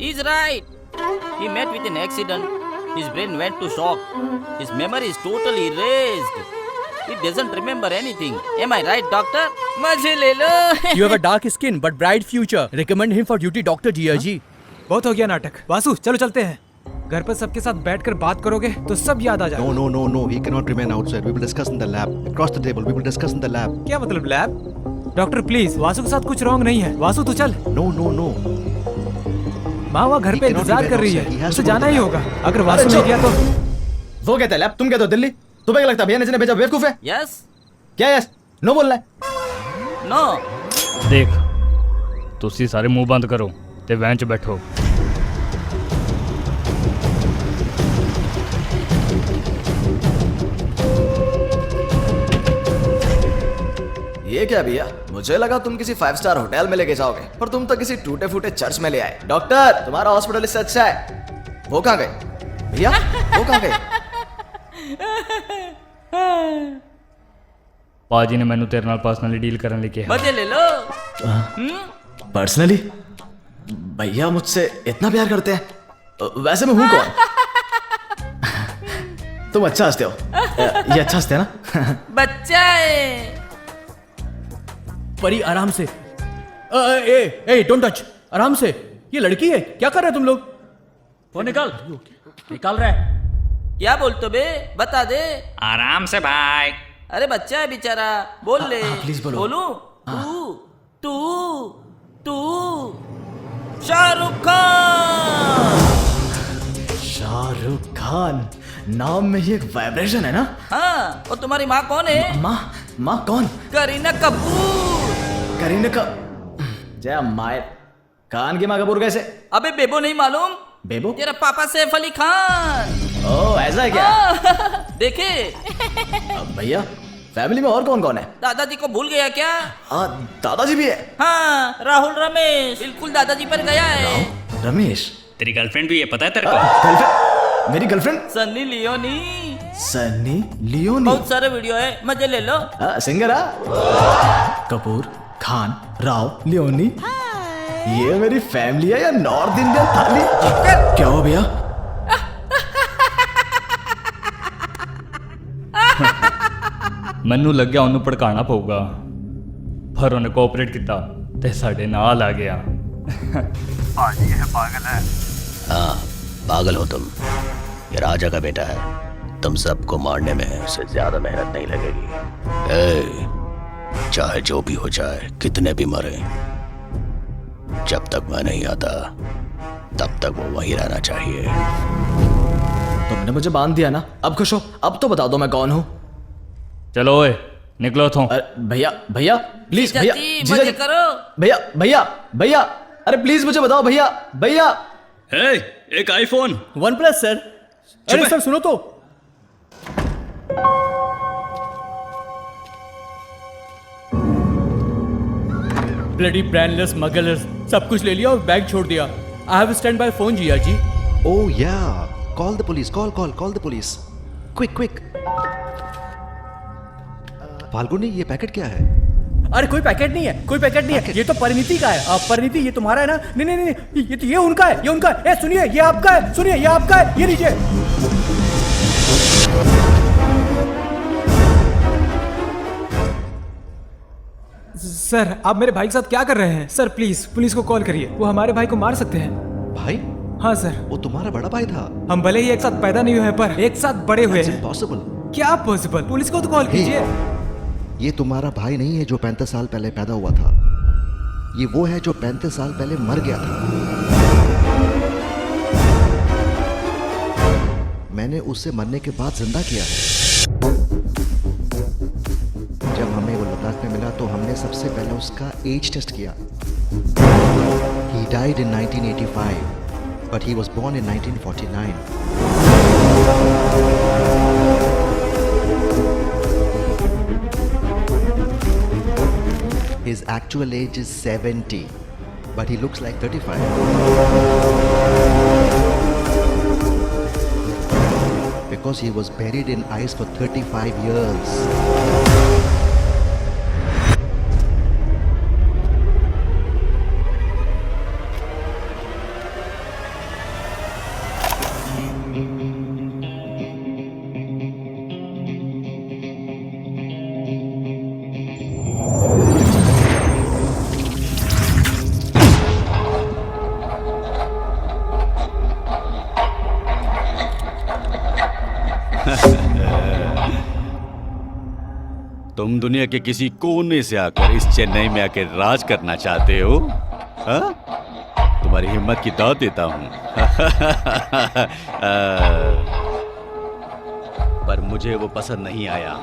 He's right. He met with an accident. His brain went to shock. His memory is totally erased. He doesn't remember anything. Am I right, doctor? मजे ले लो। You have a dark skin but bright future. Recommend him for duty, Dr. जिया जी। बहुत हो गया नाटक। वासु, चलो चलते हैं। घर पर सबके साथ बैठकर बात करोगे तो सब याद आ जाएगा। No. He cannot remain outside. We will discuss in the lab. Across the table. We will discuss in the lab. क्या मतलब लैब? डॉक्टर प्लीज, वासु के साथ कुछ रॉन्ग नहीं है। वासु तू चल। No. माँ वहाँ घर पे इंतजार कर रही है, उसे जाना ही होगा। अगर वासु नहीं गया तो वो कहता है लैब, तुम कहते हो दिल्ली। तुम्हें क्या लगता है भैया ने जिन्हें भेजा बेवकूफ है? यस। क्या यस? नो बोलना है। नो। देख, तुसी सारे मुंह बंद करो ते वैन च बैठो। ये क्या भैया? मुझे लगा तुम किसी 5 स्टार होटल में लेके जाओगे, पर तुम तो किसी टूटे फूटे चर्च में ले आए। डॉक्टर, तुम्हारा हॉस्पिटल इससे अच्छा है। वो कहाँ गए भैया? वो कहाँ गए? पाजी ने मैनू तेरे नाल पर्सनली डील करने लिए कहा। मजे ले लो। पर्सनली? भैया मुझसे इतना प्यार करते हैं? वैसे मैं हूँ कौन? तुम अच्छा हंसते हो। ये अच्छा हंसते हैं ना? बच्चा है। परी आराम से। ए डोंट टच, आराम से। ये लड़की है, क्या कर रहे हो तुम लोग? फोन निकाल रहा है। क्या बोलते बे? बता दे। आराम से भाई। अरे बच्चा है बेचारा, बोल ले। प्लीज बोलो। बोलूं? तू शाहरुख खान। शाहरुख खान नाम में ही एक वाइब्रेशन है ना? हाँ। और तुम्हारी माँ कौन है? माँ कौन? करीना कपूर। करीना का जय माय। खान की माँ कपूर कैसे? अबे बेबो नहीं मालूम? बेबो? तेरा पापा सैफ अली खान। ओह ऐसा है क्या? देखे। भैया फैमिली में और कौन कौन है? दादाजी को भूल गया क्या? दादाजी भी है? हाँ, राहुल रमेश बिल्कुल दादाजी पर गया है। रमेश? तेरी गर्लफ्रेंड भी है, पता है तेरे को? गर्लफ्रेंड? मेरी girlfriend? Sunny Leone. Sunny Leone? बहुत सारे वीडियो है, मजे ले लो। सिंगर? कपूर, खान, राव, लियोनी। ये मेरी फैमिली है या नॉर्थ इंडियन थाली? क्या हो भैया? ਮੈਨੂੰ ਲੱਗਿਆ ਉਹਨੂੰ ਭੜਕਾਣਾ ਪਊਗਾ, ਪਰ ਉਹਨੇ ਕੋਆਪਰੇਟ ਕੀਤਾ ਤੇ ਸਾਡੇ ਨਾਲ ਆ ਗਿਆ। भाजी यह पागल है। हाँ, पागल हो तुम। ये राजा का बेटा है, तुम सबको मारने में उससे ज्यादा मेहनत नहीं लगेगी। ए, चाहे जो भी हो जाए, कितने भी मरे, जब तक मैं नहीं आता तब तक वो वहीं रहना चाहिए। तुमने मुझे बांध दिया ना, अब खुश हो? अब तो बता दो मैं कौन हूँ। चलो ओए निकलो तो। भैया भैया प्लीज, भैया जीजा जी, करो। भैया भैया भैया, अरे प्लीज मुझे बताओ भैया भैया। एक आईफोन OnePlus सर। अरे सर सुनो तो। ब्लडी ब्रांडलेस स्मगलर्स सब कुछ ले लिया और बैग छोड़ दिया। I have stand by phone Jiya ji. Oh yeah, call the police, call the police. Quick. Falguni, ये पैकेट क्या है? अरे कोई पैकेट नहीं है, कोई पैकेट नहीं है, ये तो परिणीति का है। परिणीति ये तुम्हारा है ना? नहीं, ये तो ये उनका है, ये उनका है। ए सुनिए, ये आपका है, सुनिए ये आपका है, ये लीजिए। सर आप मेरे भाई के साथ क्या कर रहे हैं? सर प्लीज पुलिस को कॉल करिए, वो हमारे भाई को मार सकते हैं। भाई? हाँ सर। वो तुम्हारा बड़ा भाई था? हम भले ही एक साथ पैदा नहीं हुए पर एक साथ बड़े हुए हैं। इम्पॉसिबल। क्या पॉसिबल? पुलिस को तो कॉल कीजिए। ये तुम्हारा भाई नहीं है जो 35 साल पहले पैदा हुआ था, ये वो है जो 35 साल पहले मर गया था। मैंने उसे मरने के बाद जिंदा किया है। जब हमें वो लद्दाख में मिला तो हमने सबसे पहले उसका एज टेस्ट किया। He died in 1985, but he was born in 1949. His actual age is 70, but he looks like 35. Because he was buried in ice for 35 years. तुम दुनिया के किसी कोने से आकर इस चेन्नई में आकर राज करना चाहते हो? हाँ? तुम्हारी हिम्मत की दाद देता हूं। पर मुझे वो पसंद नहीं आया।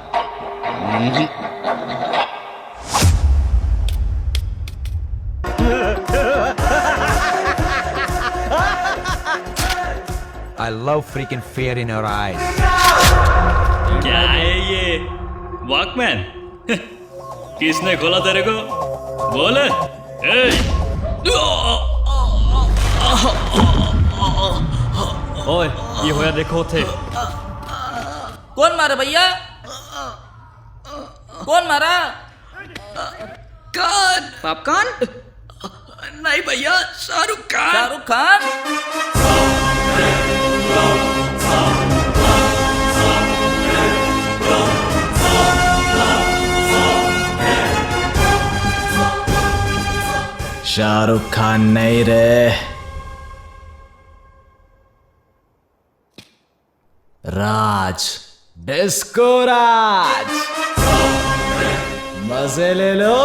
I love freaking fear in your eyes. क्या है ये वॉकमैन? किसने खोला तेरे को? बोल। ओए ये होया देखो थे। कौन मारा भैया? कौन मारा? कौन? पॉपकॉर्न? नहीं भैया, शाहरुख खान। शाहरुख खान? शाहरुख खान नहीं रे, राज, डिस्को राज। मजे ले लो।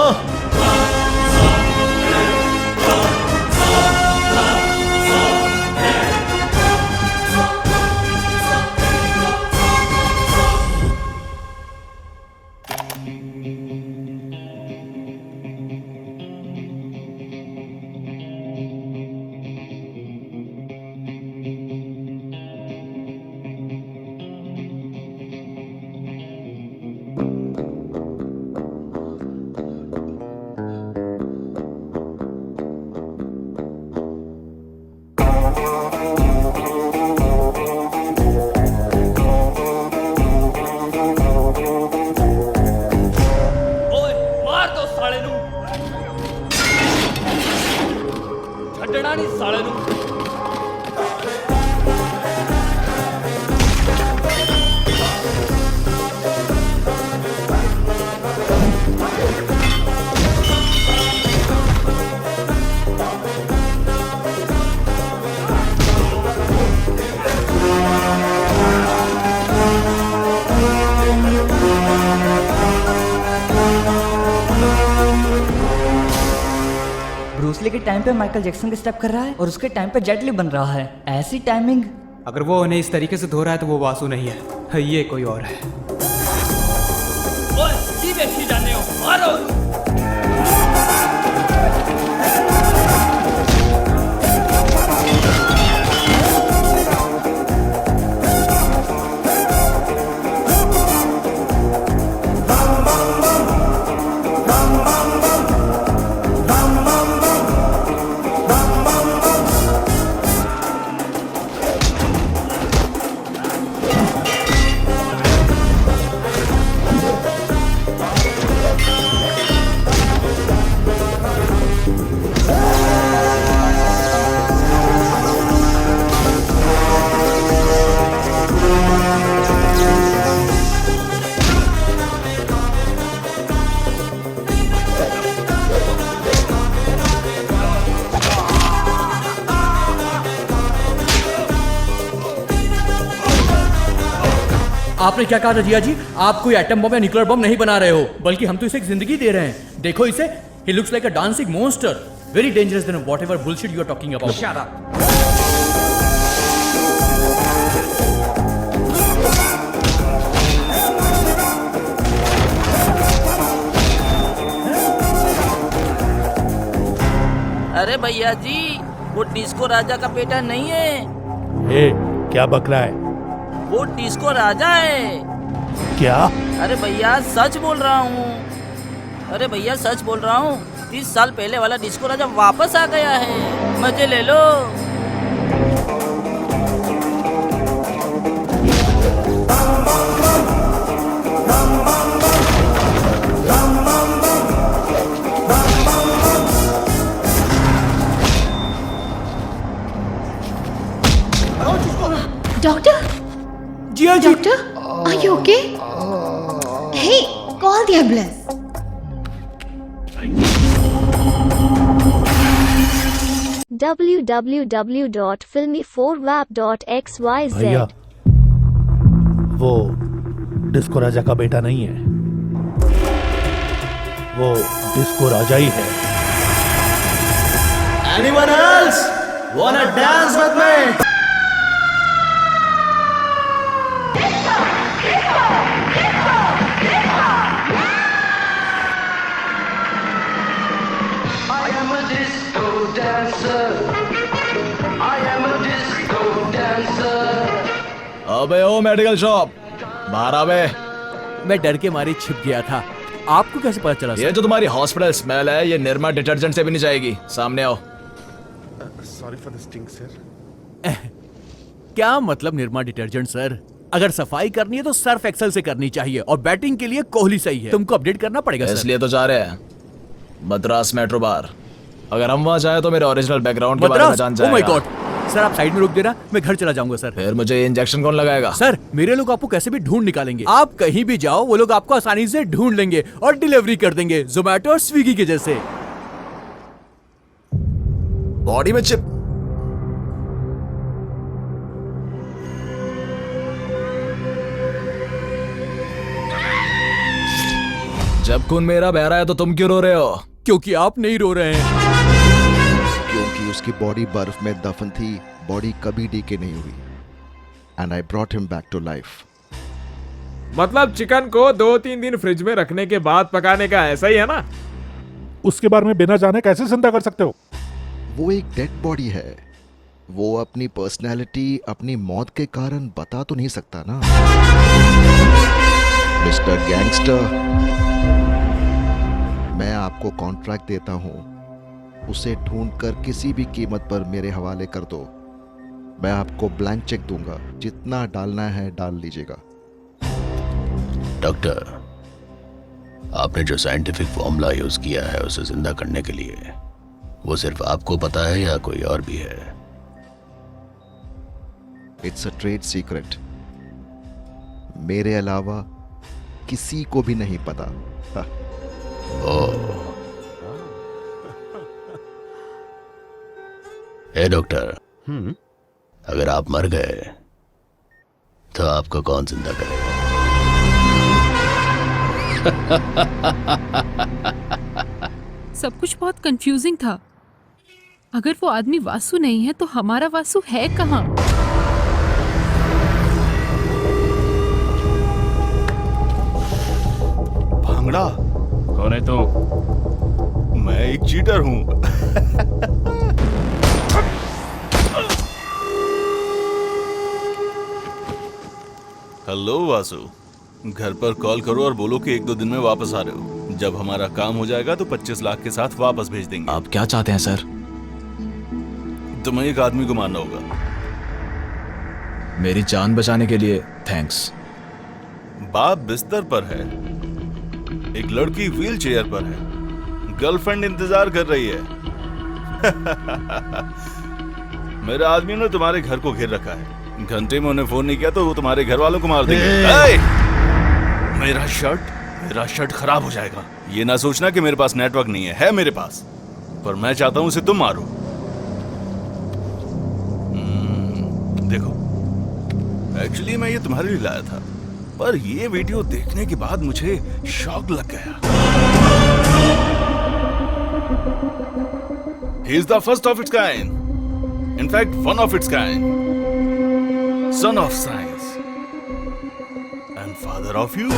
ब्रूसली के टाइम पे माइकल जैक्सन के स्टेप कर रहा है और उसके टाइम पे जेट ली बन रहा है। ऐसी टाइमिंग। अगर वो उन्हें इस तरीके से धो रहा है तो वो वासु नहीं है, ये कोई और है। सीधे जाने हो, मारो। आपने क्या कहा था जिया जी? आप कोई एटम बम या न्यूक्लियर बम नहीं बना रहे हो, बल्कि हम तो इसे एक जिंदगी दे रहे हैं। देखो इसे, he looks like a dancing monster, very dangerous then whatever bullshit you are talking about. Shut up. अरे भैया जी, वो डिस्को राजा का बेटा नहीं है। ए, क्या बक रहा है? वो डिस्को राजा है। क्या? अरे भैया सच बोल रहा हूँ। अरे भैया सच बोल रहा हूँ, 30 साल पहले वाला डिस्को राजा वापस आ गया है। मजे ले लो। Doctor? Jiya ji. Doctor, are you okay? Hey, call the ambulance. www.filmy4wap.xyz भैया, वो डिस्को राजा का बेटा नहीं है, वो डिस्को राजा ही है। Anyone else wanna dance with me? अबे ओ मेडिकल शॉप, बाहर आवे। मैं डर के मारे छिप गया था। आपको कैसे पता चला? ये जो तुम्हारी हॉस्पिटल स्मेल है, ये निर्मा डिटर्जेंट से भी नहीं जाएगी। सामने आओ। Sorry for the stink sir. क्या मतलब निर्मा डिटर्जेंट सर? अगर सफाई करनी है तो सर्फ एक्सेल से करनी चाहिए, और बैटिंग के लिए कोहली सही है। तुमको अपडेट करना पड़ेगा सर। इसलिए तो जा रहे हैं मद्रास मेट्रो बार। अगर हम वहाँ जाए तो मेरे ओरिजिनल बैकग्राउंड के बारे में जान जाएगा। ओह माय गॉड सर, आप साइड में रुक देना, मैं घर चला जाऊंगा सर। फिर मुझे इंजेक्शन कौन लगाएगा? सर मेरे लोग आपको कैसे भी ढूंढ निकालेंगे। आप कहीं भी जाओ वो लोग आपको आसानी से ढूंढ लेंगे और डिलीवरी कर देंगे, जोमेटो और स्विगी के जैसे। बॉडी में चिप। जब खून मेरा बह रहा है तो तुम क्यों रो रहे हो? क्योंकि आप नहीं रो रहे हैं। क्योंकि उसकी बॉडी बर्फ में दफन थी, बॉडी कभी डीके नहीं हुई। And I brought him back to life. मतलब चिकन को 2-3 दिन फ्रिज में रखने के बाद पकाने का ऐसा ही है ना? उसके बारे में बिना जाने कैसे जिंदा कर सकते हो? वो एक डेड बॉडी है। वो अपनी पर्सनैलिटी अपनी मौत के कारण बता तो नहीं सकता ना। मिस्टर गैंगस्टर, मैं आपको कॉन्ट्रैक्ट देता हूं, उसे ढूंढकर किसी भी कीमत पर मेरे हवाले कर दो। मैं आपको ब्लैंक चेक दूंगा, जितना डालना है डाल लीजिएगा। डॉक्टर, आपने जो साइंटिफिक फॉर्मूला यूज किया है उसे जिंदा करने के लिए, वो सिर्फ आपको पता है या कोई और भी है? इट्स अ ट्रेड सीक्रेट, मेरे अलावा किसी को भी नहीं पता। ए डॉक्टर, अगर आप मर गए तो आपको कौन जिंदा करेगा? सब कुछ बहुत कंफ्यूजिंग था। अगर वो आदमी वासु नहीं है तो हमारा वासु है कहाँ? भांगड़ा कौन है तो? मैं एक चीटर हूँ। हेलो वासु, घर पर कॉल करो और बोलो कि 1-2 दिन में वापस आ रहे हो। जब हमारा काम हो जाएगा तो 25 लाख के साथ वापस भेज देंगे। आप क्या चाहते हैं सर? तुम्हें एक आदमी को मारना होगा। मेरी जान बचाने के लिए थैंक्स। बाप बिस्तर पर है, एक लड़की व्हील चेयर पर है, गर्लफ्रेंड इंतजार कर रही है। मेरे आदमी ने तुम्हारे घर को घेर रखा है। घंटे में उन्हें फोन नहीं किया तो वो तुम्हारे घर वालों को मार देंगे। मेरा शर्ट खराब हो जाएगा। ये ना सोचना कि मेरे पास नेटवर्क नहीं है मेरे पास, पर मैं चाहता हूं उसे तुम मारो। देखो, एक्चुअली मैं ये तुम्हारे लिए लाया था, पर ये वीडियो देखने के बाद मुझे शॉक लग गया। He is the first of its kind. In fact, one of its kind. Son of science. And father of you.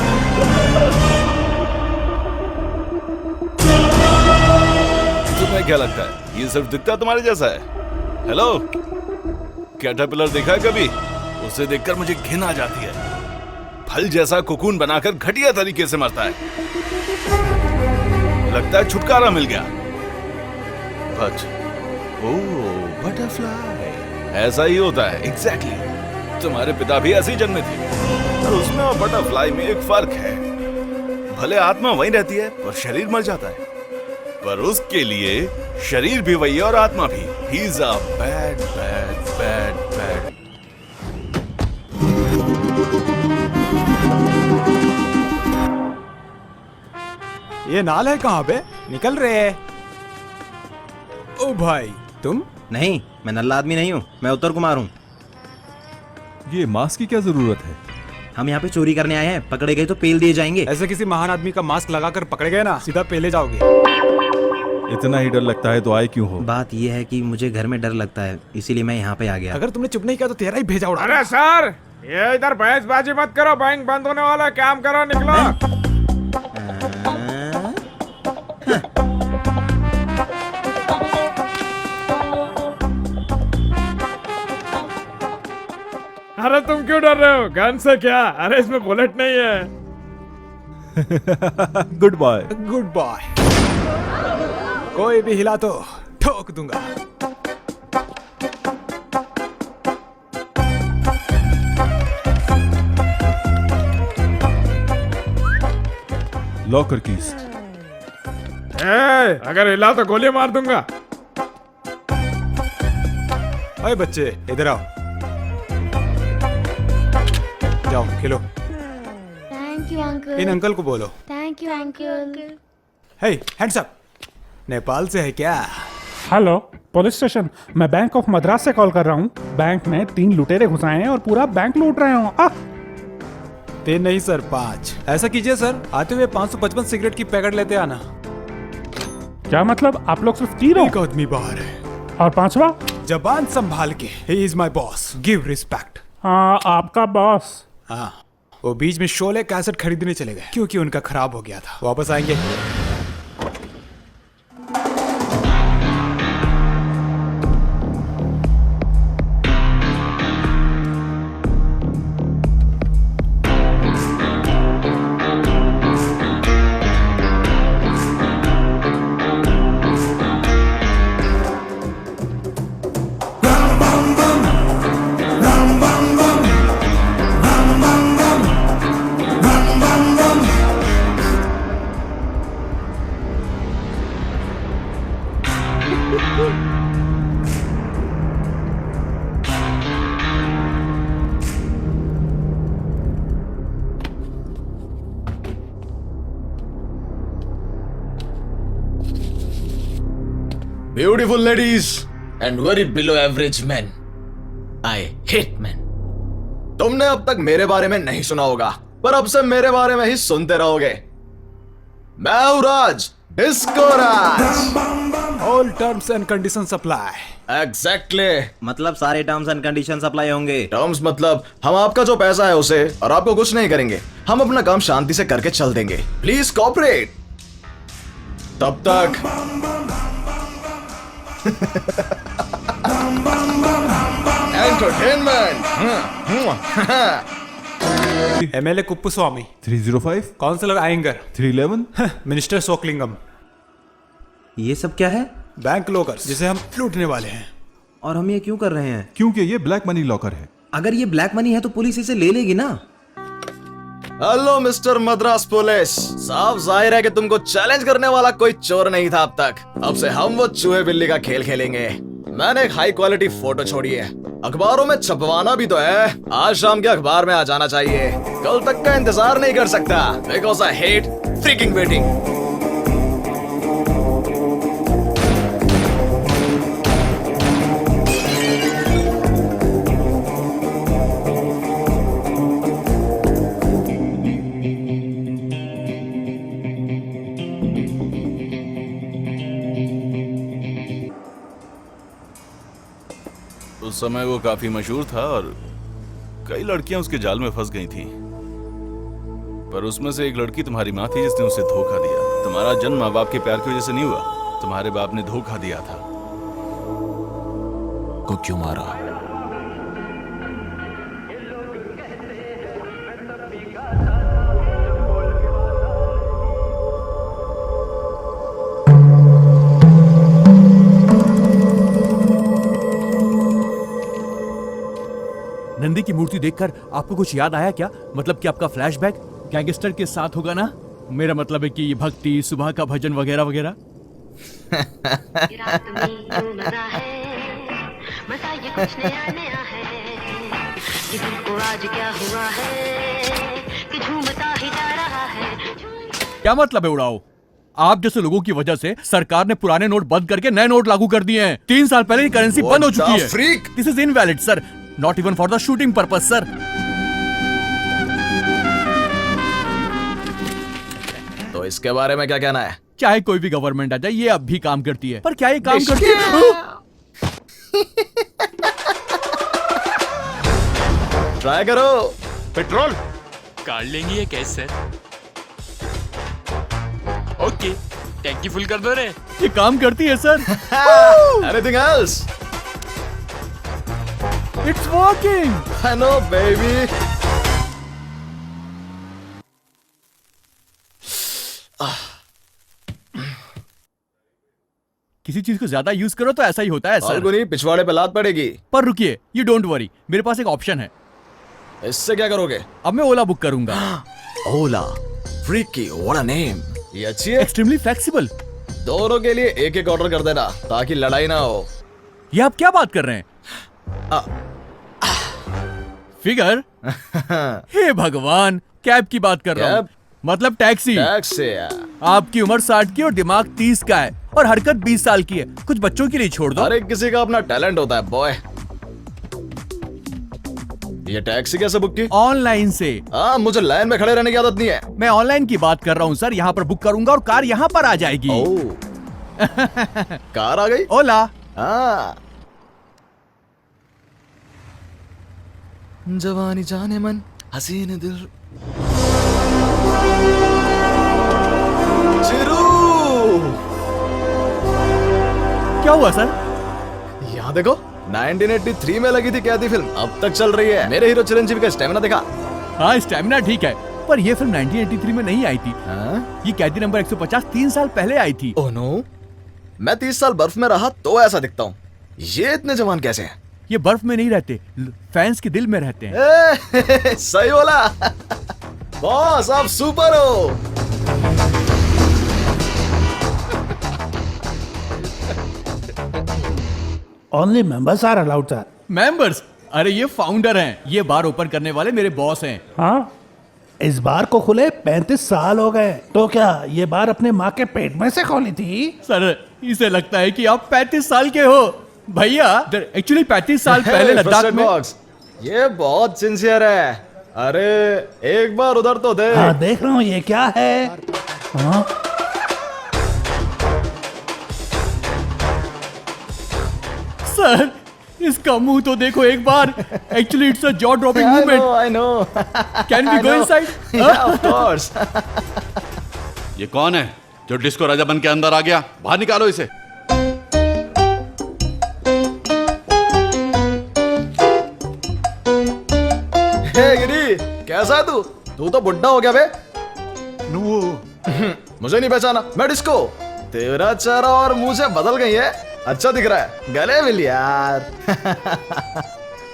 तुम्हें क्या लगता है ये सिर्फ दिखता तुम्हारे जैसा है? हेलो, कैटरपिलर देखा है कभी? उसे देखकर मुझे घिन आ जाती है। फल जैसा कोकून बनाकर घटिया तरीके से मरता है। लगता है छुटकारा मिल गया। बट ओह, बटरफ्लाई, ऐसा ही होता है। एग्जैक्टली। तुम्हारे पिता भी ऐसे ही जन्मे थे। और उसमें और बटरफ्लाई में एक फर्क है। भले आत्मा वही रहती है पर शरीर मर जाता है, पर उसके लिए शरीर भी वही है और आत्मा भी। He is a bad, bad, bad, bad. ये नाल है कहाँ पे? निकल रहे हैं। ओ भाई, तुम? नहीं, मैं नल्ला आदमी नहीं हूँ, मैं उत्तर कुमार हूँ। ये मास्क की क्या जरूरत है? हम यहाँ पे चोरी करने आए हैं, पकड़े गए तो पेल दिए जाएंगे। ऐसे किसी महान आदमी का मास्क लगाकर पकड़े गए ना, सीधा पेले जाओगे। इतना ही डर लगता है तो आए क्यों हो? बात ये है कि मुझे घर में डर लगता है, इसीलिए मैं यहाँ पे आ गया। अगर तुमने चुप नहीं किया तो तेरा ही भेजा उड़ा। अरे सर, ये इधर बहसबाजी मत करो, बैंक बंद होने वाला है, काम करो, निकलो। अरे तुम क्यों डर रहे हो? गन से क्या? अरे इसमें बुलेट नहीं है। Goodbye. Goodbye. कोई भी हिला तो ठोक दूंगा। Locker keys. अगर हिला तो गोली मार दूंगा। अरे बच्चे, इधर आओ। जाओ खेलो। Thank you uncle. इन अंकल को बोलो। Thank you uncle. Hey, hands up. Nepal से है क्या? Hello, police station. मैं बैंक ऑफ मद्रास से कॉल कर रहा हूँ। बैंक में 3 लुटेरे घुसाए हैं और पूरा बैंक लूट रहे हो। 3 नहीं सर, 5। ऐसा कीजिए सर, आते हुए 555 सिगरेट की पैकेट लेते आना। क्या मतलब? आप लोग सिर्फ 3 हो? एक आदमी बाहर है। और 5वां? जबान संभाल के। He is my boss. Give respect. हाँ, आपका बॉस। हाँ, वो बीच में शोले कैसेट खरीदने चले गए क्योंकि उनका खराब हो गया था। वापस आएंगे। Beautiful ladies and very below average men. I hate men. तुमने अब तक मेरे बारे में नहीं सुना होगा, पर अब से मेरे बारे में ही सुनते रहोगे। मैं हूं Raj, disco Raj. All terms and conditions apply. Exactly मतलब सारे टर्म्स एंड कंडीशंस अप्लाई होंगे। टर्म्स मतलब हम आपका जो पैसा है उसे और आपको कुछ नहीं करेंगे, हम अपना काम शांति से करके चल देंगे। Please cooperate. तब तक entertainment. MLA Kuppuswamy 305 councillor Iyengar 311 minister Sokalingam. ये सब क्या है? बैंक लॉकर्स जिसे हम लूटने वाले हैं। और हम ये क्यों कर रहे हैं? क्योंकि ये ब्लैक मनी लॉकर है। अगर ये ब्लैक मनी है तो पुलिस इसे ले लेगी ना। हेलो मिस्टर मद्रास पुलिस, साफ जाहिर है कि तुमको चैलेंज करने वाला कोई चोर नहीं था अब तक। अब से हम वो चूहे बिल्ली का खेल खेलेंगे। मैंने एक हाई क्वालिटी फोटो छोड़ी है, अखबारों में छपवाना भी तो है। आज शाम के अखबार में आ जाना चाहिए, कल तक का इंतजार नहीं कर सकता। Because I hate freaking waiting. उस समय वो काफी मशहूर था और कई लड़कियां उसके जाल में फंस गई थी, पर उसमें से एक लड़की तुम्हारी माँ थी जिसने उसे धोखा दिया। तुम्हारा जन्म माँ बाप के प्यार की वजह से नहीं हुआ, तुम्हारे बाप ने धोखा दिया था। को क्यों मारा? नंदी की मूर्ति देखकर आपको कुछ याद आया क्या? मतलब कि आपका फ्लैशबैक गैंगस्टर के साथ होगा ना? मेरा मतलब है कि ये भक्ति, सुबह का भजन वगैरह वगैरह। क्या मतलब है उड़ाओ? आप जैसे लोगों की वजह से सरकार ने पुराने नोट बंद करके नए नोट लागू कर दिए हैं। 3 साल पहले ही करेंसी बंद हो चुकी है। This is invalid sir, not even for the shooting purpose sir. तो इसके बारे में क्या कहना है? चाहे कोई भी गवर्नमेंट आ जाए, ये अब भी काम करती है। पर क्या ये काम करती है? ट्राई करो। पेट्रोल काट लेंगे ये कैसे सर? ओके, टैंकी फुल कर दो रे। ये काम करती है sir. Anything else? It's working. I know, baby. किसी चीज को ज्यादा यूज करो तो ऐसा ही होता है सर। नहीं, पिछवाड़े पे लात पड़ेगी। पर रुकिए, you don't worry, मेरे पास एक ऑप्शन है। इससे क्या करोगे? अब मैं ओला बुक करूंगा। ओला, फ्रीकी, what a name. ये अच्छी है। Extremely flexible. दोनों के लिए एक एक ऑर्डर कर देना ताकि लड़ाई ना हो। ये आप क्या बात कर रहे हैं? फिगर? हे भगवान, कैब की बात कर रहा हूँ। मतलब टैक्सी। आपकी उम्र 60 की और दिमाग 30 का है और हरकत 20 साल की है। कुछ बच्चों के लिए छोड़ दो। हर एक किसी का अपना टैलेंट होता है बॉय। ये टैक्सी कैसे बुक की? ऑनलाइन से। मुझे लाइन में खड़े रहने की आदत नहीं है। मैं ऑनलाइन की बात कर रहा हूँ सर। यहाँ पर बुक करूंगा और कार यहाँ पर आ जाएगी। कार आ गई? ओला। जवानी जाने मन हसीन दिल। चिरू! क्या हुआ सर? यहाँ देखो, 1983 में लगी थी कैदी फिल्म, अब तक चल रही है। मेरे हीरो चिरंजीवी का स्टैमिना देखा? हाँ, स्टैमिना ठीक है, पर ये फिल्म 1983 में नहीं आई थी। ये कैदी नंबर 150 3 साल पहले आई थी। ओह नो, मैं 30 साल बर्फ में रहा तो ऐसा दिखता हूँ। ये इतने जवान कैसे हैं? ये बर्फ में नहीं रहते, फैंस के दिल में रहते हैं। सही बोला बॉस, आप सुपर हो। Only members are allowed sir. Members? अरे ये फाउंडर हैं, ये बार ओपन करने वाले मेरे बॉस हैं। हाँ, इस बार को खुले 35 साल हो गए। तो क्या ये बार अपने माँ के पेट में से खोली थी? सर, इसे लगता है कि आप 35 साल के हो। भैया, एक्चुअली 35 साल पहले लद्दाख में। ये बहुत सिंसियर है। अरे एक बार उधर तो देख। हाँ, देख रहा हूँ। ये क्या है? हाँ? सर इसका मुंह तो देखो एक बार। Actually it's a jaw dropping movement. I know. Can we go inside? Yeah, of course. ये कौन है जो डिस्को राजा बन के अंदर आ गया? बाहर निकालो इसे। हे गिरी, कैसा है तू? तू तो बुड्ढा हो गया बे। मुझे नहीं पहचाना, मैं डिस्को। तेरा चेहरा और मुंह से बदल गई है। अच्छा दिख रहा है, गले मिल यार।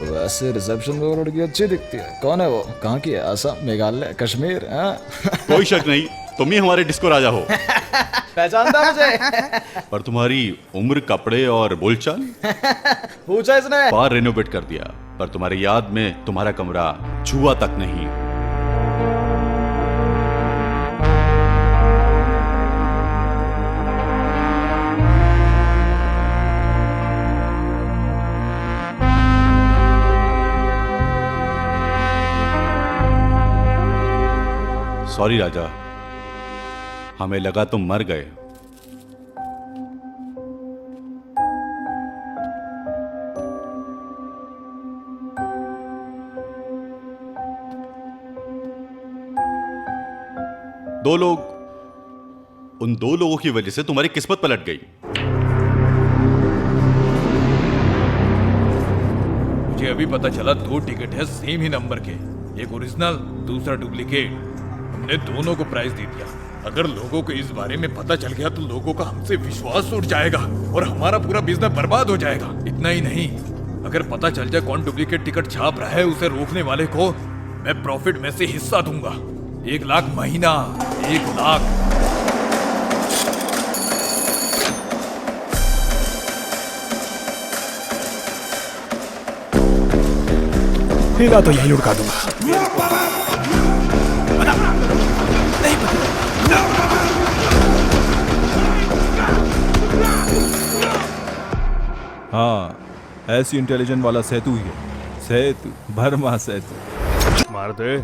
वैसे रिसेप्शन में वो लड़की अच्छी दिखती है। कौन है वो? कहाँ की है? असम, मेघालय, कश्मीर? कोई शक नहीं, तुम ही हमारे डिस्को राजा हो। पहचानता मुझे? पर तुम्हारी उम्र, कपड़े और बोलचाल पूछा इसने? बार रेनोवेट कर दिया, पर तुम्हारी याद में तुम्हारा कमरा छुआ तक नहीं। सॉरी राजा, हमें लगा तुम मर गए। उन दो लोगों की वजह से तुम्हारी किस्मत पलट गई। मुझे अभी पता चला 2 टिकट है सेम ही नंबर के, एक ओरिजिनल दूसरा डुप्लीकेट। हमने दोनों को प्राइस दे दिया। अगर लोगों को इस बारे में पता चल गया तो लोगों का हमसे विश्वास उठ जाएगा और हमारा पूरा बिजनेस बर्बाद हो जाएगा। इतना ही नहीं, अगर पता चल जाए कौन डुप्लीकेट टिकट छाप रहा है, उसे रोकने वाले को मैं प्रॉफिट में से हिस्सा दूंगा। 1 लाख महीना, 1 लाख। हिला तो यही लुढ़का दूंगा। हाँ, ऐसी इंटेलिजेंट वाला सेतु ही है। सेतु, बर्मा सेतु। मार दे।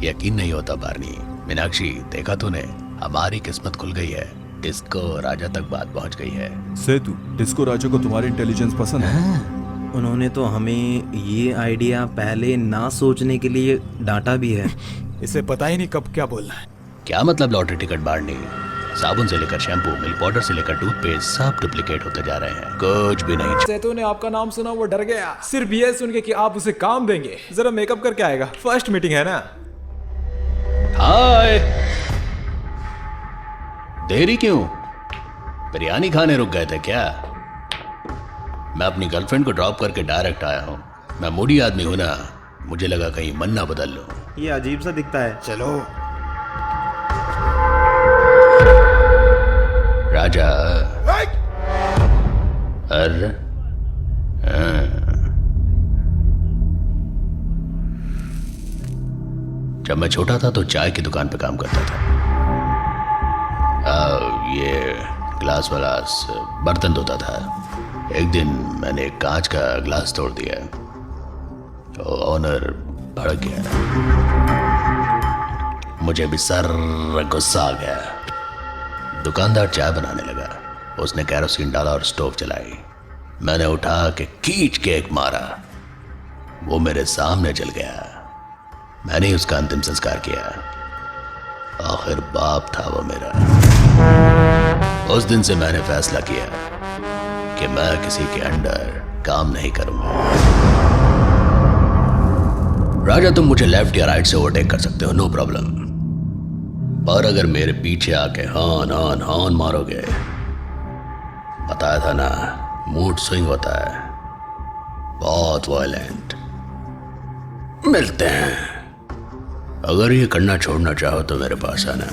यकीन नहीं होता बार्नी। मीनाक्षी, देखा तूने, हमारी किस्मत खुल गई है। डिस्को राजा तक बात पहुंच गई है। सेतु, डिस्को राजा को तुम्हारी इंटेलिजेंस पसंद है। उन्होंने तो हमें ये आइडिया पहले ना सोचने के लिए डांटा भी है। इसे पता ही नहीं कब क्या बोलना है। क्या मतलब लॉटरी टिकट बार्नी? साबुन से लेकर शैम्पू, मिल्क पाउडर से लेकर टूथपेस्ट, सब डुप्लीकेट होते जा रहे हैं। कुछ भी नहीं। सेतु ने आपका नाम सुना, वो डर गया सिर्फ ये सुन के कि आप उसे काम देंगे। जरा मेकअप करके आएगा, फर्स्ट मीटिंग है ना। हाय, देरी क्यों? बिरयानी खाने रुक गए थे क्या? मैं अपनी गर्लफ्रेंड को ड्रॉप करके डायरेक्ट आया हूँ। मैं मूडी आदमी हूं ना, मुझे लगा कहीं मन ना बदल लो। ये अजीब सा दिखता है। चलो। राजा, अरे जब मैं छोटा था तो चाय की दुकान पे काम करता था। ये ग्लास वाला बर्तन धोता था। एक दिन मैंने एक कांच का ग्लास तोड़ दिया तो ऑनर भड़क गया। मुझे भी सर गुस्सा आ गया। दुकानदार चाय बनाने लगा। उसने कैरोसिन डाला और स्टोव चलाई। मैंने उठा के खींच के एक मारा। वो मेरे सामने जल गया। मैंने ही उसका अंतिम संस्कार किया। आखिर बाप था वो मेरा। उस दिन से मैंने फैसला किया कि मैं किसी के अंडर काम नहीं करूंगा। राजा, तुम मुझे लेफ्ट या राइट से ओवरटेक कर सकते हो, नो प्रॉब्लम। पर अगर मेरे पीछे आके हॉर्न हॉर्न हॉर्न मारोगे, बताया था ना, मूड स्विंग होता है, बहुत वायलेंट। मिलते हैं। अगर ये करना छोड़ना चाहो तो मेरे पास आना,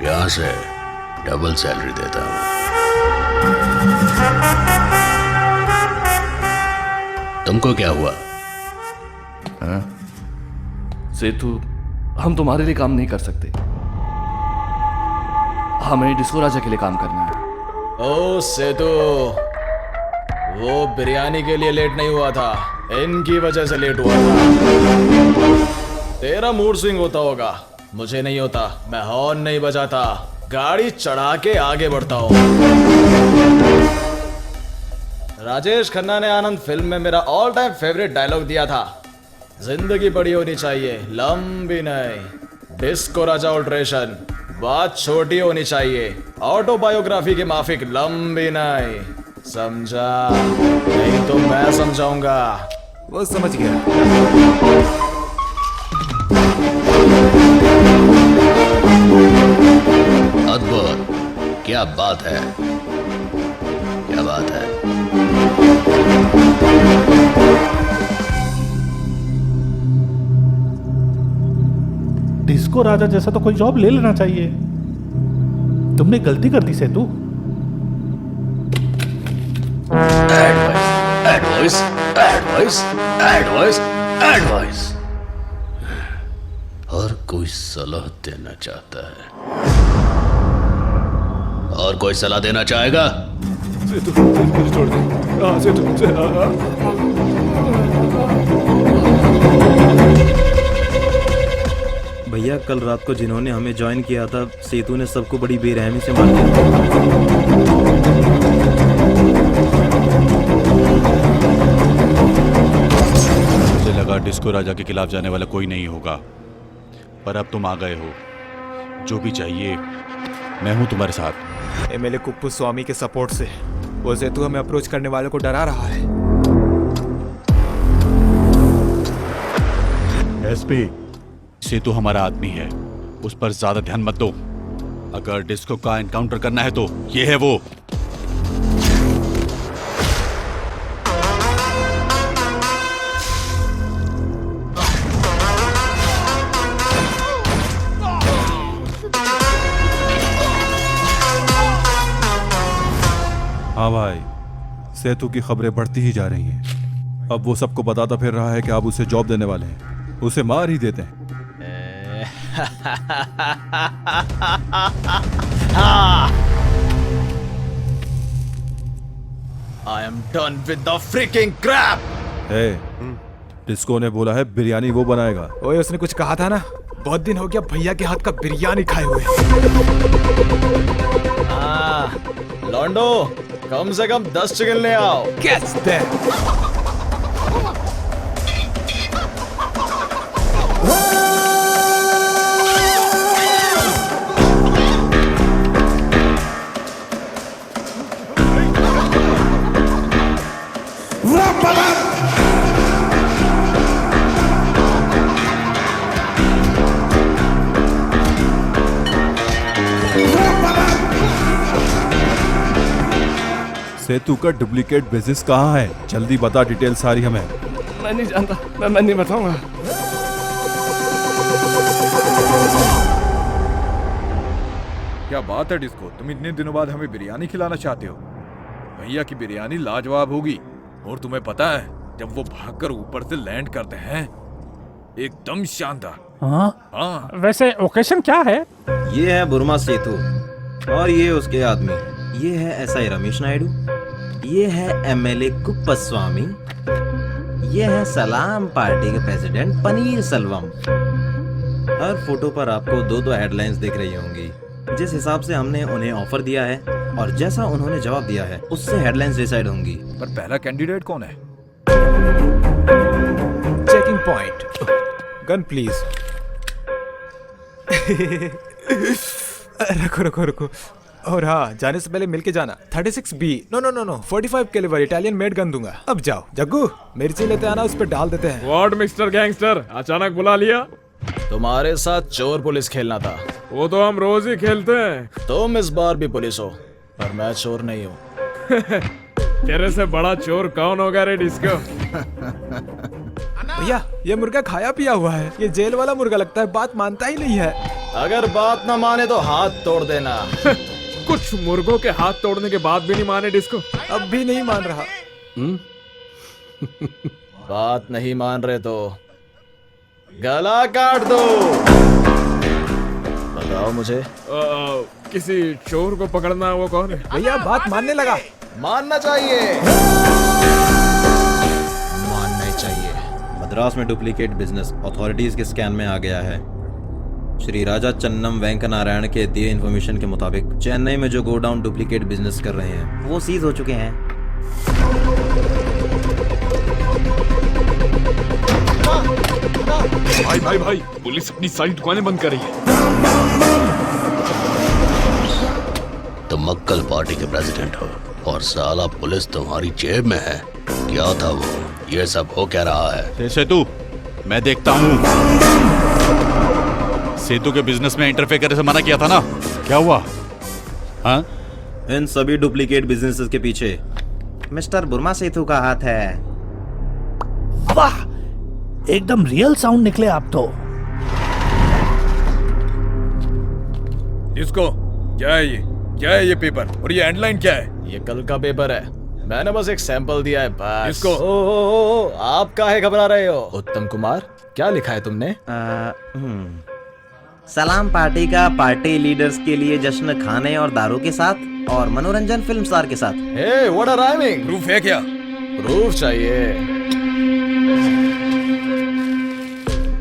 यहां से डबल सैलरी देता हूं। तुमको क्या हुआ? सेतु, हम तुम्हारे लिए काम नहीं कर सकते। हमें डिस्को राजा के लिए काम करना है। ओ सेतु, वो बिरयानी के लिए लेट नहीं हुआ था, इनकी वजह से लेट हुआ था। तेरा मूड स्विंग होता होगा, मुझे नहीं होता। मैं हॉर्न नहीं बजाता, गाड़ी चढ़ा के आगे बढ़ता हूँ। राजेश खन्ना ने आनंद फिल्म में मेरा ऑल टाइम फेवरेट डायलॉग दिया था, जिंदगी बड़ी होनी चाहिए, लंबी नहीं। डिस्को राजा अल्ट्रेशन, बात छोटी होनी चाहिए, ऑटोबायोग्राफी के माफिक, लंबी नहीं। समझा? नहीं तो मैं समझाऊंगा। वो समझ गया। अद्भुत, क्या बात है, क्या बात है। डिस्को राजा जैसा तो कोई जॉब ले लेना चाहिए। तुमने गलती कर दी Setu. Advice, advice, advice, advice. और कोई सलाह देना चाहता है? और कोई सलाह देना चाहेगा? छोड़ दे। भैया कल रात को जिन्होंने हमें ज्वाइन किया था, सेतु ने सबको बड़ी बेरहमी से मार दिया। मुझे लगा डिस्को राजा के खिलाफ जाने वाला कोई नहीं होगा, पर अब तुम आ गए हो। जो भी चाहिए मैं हूं तुम्हारे साथ। एमएलए कुप्पू स्वामी के सपोर्ट से वो सेतु हमें अप्रोच करने वालों को डरा रहा है। एसपी, सेतु हमारा आदमी है, उस पर ज्यादा ध्यान मत दो। अगर डिस्को का एनकाउंटर करना है तो ये है वो। हाँ भाई, सेतु की खबरें बढ़ती ही जा रही हैं। अब वो सबको बताता फिर रहा है कि आप उसे जॉब देने वाले हैं, उसे मार ही देते हैं। I am done with the freaking crap. Disco ने बोला है बिरयानी वो बनाएगा। ओए उसने कुछ कहा था ना, बहुत दिन हो गया भैया के हाथ का बिरयानी खाए हुए। लॉन्डो, कम से कम 10 चिकन ले आओ। Catch that. सेतु का डुप्लीकेट बिजनेस कहाँ है? जल्दी बता, डिटेल सारी हमें। मैं नहीं जानता, मैं नहीं बताऊंगा। क्या बात है डिस्को, तुम इतने दिनों बाद हमें बिरयानी खिलाना चाहते हो? भैया की बिरयानी लाजवाब होगी। और तुम्हें पता है, जब वो भागकर ऊपर से लैंड करते हैं, एकदम शानदार। हाँ, वैसे ओकेशन क्या है? ये है बुर्मा सेतु और ये उसके आदमी। ये है एसआई रमेश नायडू, ये है एमएलए कुप्पस्वामी, ये है सलाम पार्टी के प्रेसिडेंट पनीर सेल्वम। हर फोटो पर आपको दो हेडलाइंस दिख रही होंगी। जिस हिसाब से हमने उन्हें ऑफर दिया है और जैसा उन्होंने जवाब दिया है, उससे हेडलाइंस डिसाइड होंगी। पर पहला कैंडिडेट कौन है? Checking point. Gun please. रखो रखो रखो। और हाँ, जाने से पहले मिलके जाना। 36B, no 45 calibre Italian made gun दूंगा। अब जाओ जग्गू, मिर्ची लेते आना, उस पर डाल देते हैं। व्हाट मिस्टर गैंगस्टर, अचानक बुला लिया? तुम्हारे साथ चोर पुलिस खेलना था। वो तो हम रोज ही खेलते हैं। तुम इस बार भी पुलिस हो, पर मैं चोर नहीं हूँ। तेरे से बड़ा चोर कौन होगा रे डिस्को? भैया ये मुर्गा खाया पिया हुआ है, ये जेल वाला मुर्गा लगता है, बात मानता ही नहीं है। अगर बात ना माने तो हाथ तोड़ देना। कुछ मुर्गों के हाथ तोड़ने के बाद भी नहीं माने डिस्को? अब भी नहीं मान रहा। बात नहीं मान रहे तो गला काट दो। बताओ मुझे। किसी चोर को पकड़ना, वो कौन है? भैया बात मानने लगा। मानना चाहिए, मानना चाहिए। मद्रास में डुप्लीकेट बिजनेस अथॉरिटीज के स्कैन में आ गया है। श्री राजा चन्नम वेंक नारायण के दिए इन्फॉर्मेशन के मुताबिक चेन्नई में जो गोडाउन डुप्लीकेट बिजनेस कर रहे हैं वो सीज हो चुके हैं। भाई भाई भाई, पुलिस अपनी सारी दुकानें बंद कर रही है। तुम मक्कल पार्टी के प्रेसिडेंट हो और साला पुलिस तुम्हारी जेब में है। क्या था वो? ये सब हो क्या रहा है? सेतु, मैं देखता हूँ। सेतु के बिजनेस में इंटरफेयर करने से मना किया था ना, क्या हुआ? हाँ? इन सभी डुप्लीकेट बिजनेसेस के पीछे मिस्टर बुर्मा सेतु का हाथ है। वाह, एकदम रियल साउंड निकले आप तो। इसको क्या है ये? क्या है ये पेपर और ये हेडलाइन क्या है? ये कल का पेपर है, मैंने बस एक सैंपल दिया है बस। इसको ओ, आप काहे घबरा रहे हो? उत्तम कुमार, क्या लिखा है तुमने? सलाम पार्टी का पार्टी लीडर्स के लिए जश्न खाने और दारू के साथ और मनोरंजन फिल्म स्टार के साथ। हे, व्हाट अ राइमिंग! प्रूफ है क्या? प्रूफ चाहिए।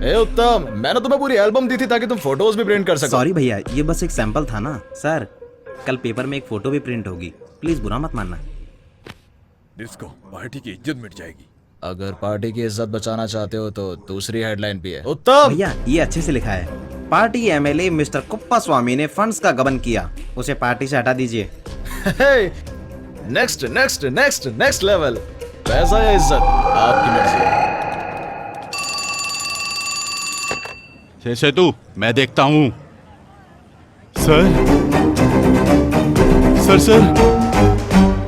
ए उत्तम, मैंने तुम्हें पूरी एल्बम दी थी ताकि तुम फोटोज भी प्रिंट कर सको। सॉरी भैया, ये बस एक सैंपल था ना। सर, कल पेपर में एक फोटो भी प्रिंट होगी, प्लीज बुरा मत मानना। इसको पार्टी की इज्जत मिट जाएगी। अगर पार्टी की इज्जत बचाना चाहते हो तो दूसरी हेडलाइन भी है। उत्तम भैया, ये अच्छे से लिखा है। पार्टी एमएलए मिस्टर कुप्पा स्वामी ने फंड्स का गबन किया, उसे पार्टी से हटा दीजिए। Next next next next level. पैसा या इज्जत, आपकी मर्जी। सेतु, मैं देखता हूँ। सर सर सर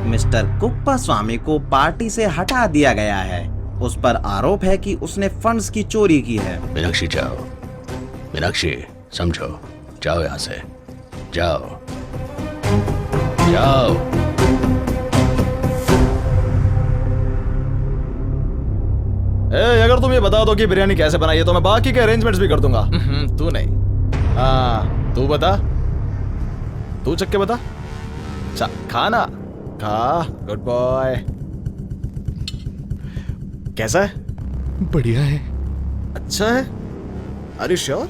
मिस्टर कुप्पा स्वामी को पार्टी से हटा दिया गया है। उस पर आरोप है कि उसने फंड्स की चोरी की है। मीनाक्षी जाओ, मीनाक्षी समझो, जाओ यहाँ से, जाओ जाओ। अगर तुम ये बता दो कि बिरयानी कैसे बनाई है तो मैं बाकी के अरेंजमेंट्स भी कर दूंगा। तू नहीं। हाँ, तू बता, तू चख के बता। खाना खा, गुड बॉय। कैसा है? बढ़िया है। अच्छा है? Are you sure?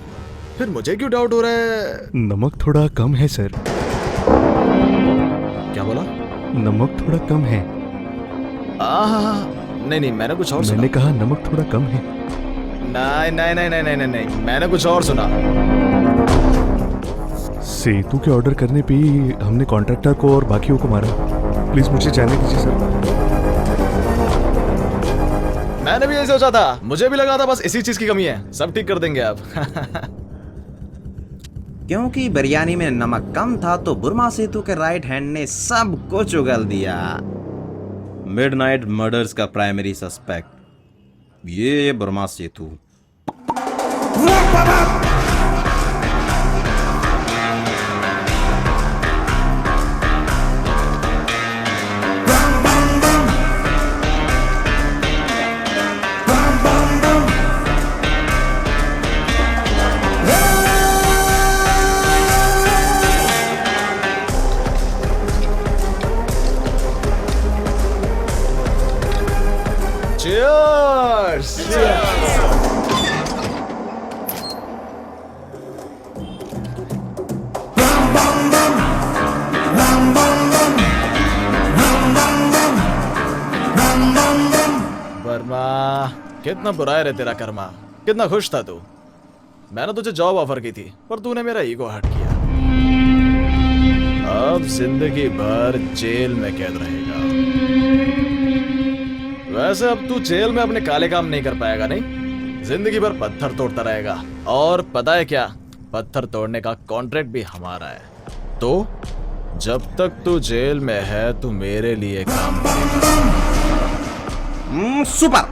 फिर मुझे क्यों डाउट हो रहा है? नमक थोड़ा कम है सर। क्या बोला? नमक थोड़ा कम है। नहीं, मैंने कुछ और सुना। मैंने कहा नमक थोड़ा कम है। नहीं, मैंने कुछ और सुना। सेतु के ऑर्डर करने पे ही हमने कॉन्ट्रैक्टर को और बाकियों को मारा। प्लीज मुझे जाने दीजिए सर। मैंने भी यही सोचा था, मुझे भी लगा था बस इसी चीज की कमी है। सब ठीक कर देंगे आप। क्योंकि बिरयानी में नमक कम था तो बुर्मा सेतु के राइट हैंड ने सब कुछ उगल दिया। मिडनाइट मर्डर्स का प्राइमरी सस्पेक्ट ये बुर्मा सेतु। Cheers! वर्मा, कितना बुरा है रे तेरा कर्मा। कितना खुश था तू। मैंने तुझे जॉब ऑफर की थी पर तूने मेरा ईगो हर्ट किया। अब जिंदगी भर जेल में कैद रहेगा। वैसे अब तू जेल में अपने काले काम नहीं कर पाएगा, नहीं? जिंदगी भर पत्थर तोड़ता रहेगा। और पता है क्या, पत्थर तोड़ने का कॉन्ट्रैक्ट भी हमारा है। तो जब तक तू जेल में है तू मेरे लिए काम करेगा। Super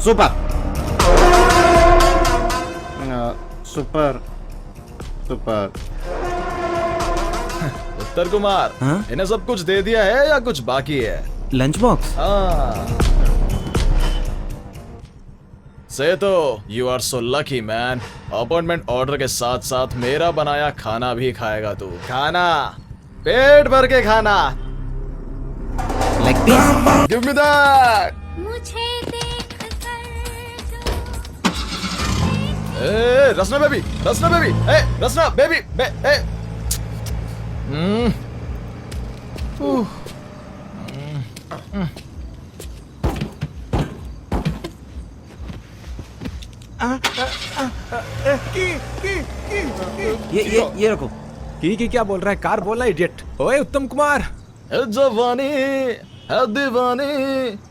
super super super. Uttar Kumar, इन्हें सब कुछ दे दिया है या कुछ बाकी है? Lunch box. Setu, you are so lucky man. Appointment order के साथ साथ मेरा बनाया खाना भी खाएगा तू। खाना, पेट भर के खाना। Give me that. Rasna baby, Rasna baby, ए रसना बेबी, ए ये रखो। की क्या बोल रहा है? कार बोल रहा है इडियट। ओए उत्तम कुमार, जवानी है दीवानी,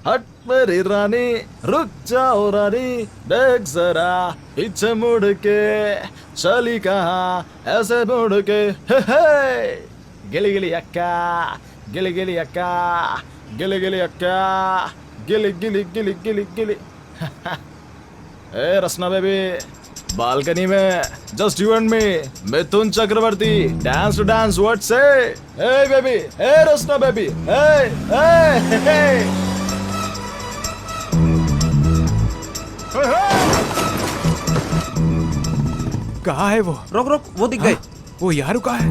हट मेरी रानी, रुक जाओ रानी, देख जरा पीछे मुड़ के, चली कहाँ ऐसे मुड़ के, हे गिली गिली अक्का, गिली गिली अक्का, गिली गिली अक्का, गिली गिली गिली गिली गिली। ए रसना बेबी, बालकनी में just you and me, Mithun Chakraborty, dance to dance, what say? Hey baby, hey Rasna baby, हे कहाँ है वो? रोक रोक, वो दिख गए। वो यहाँ रुका है।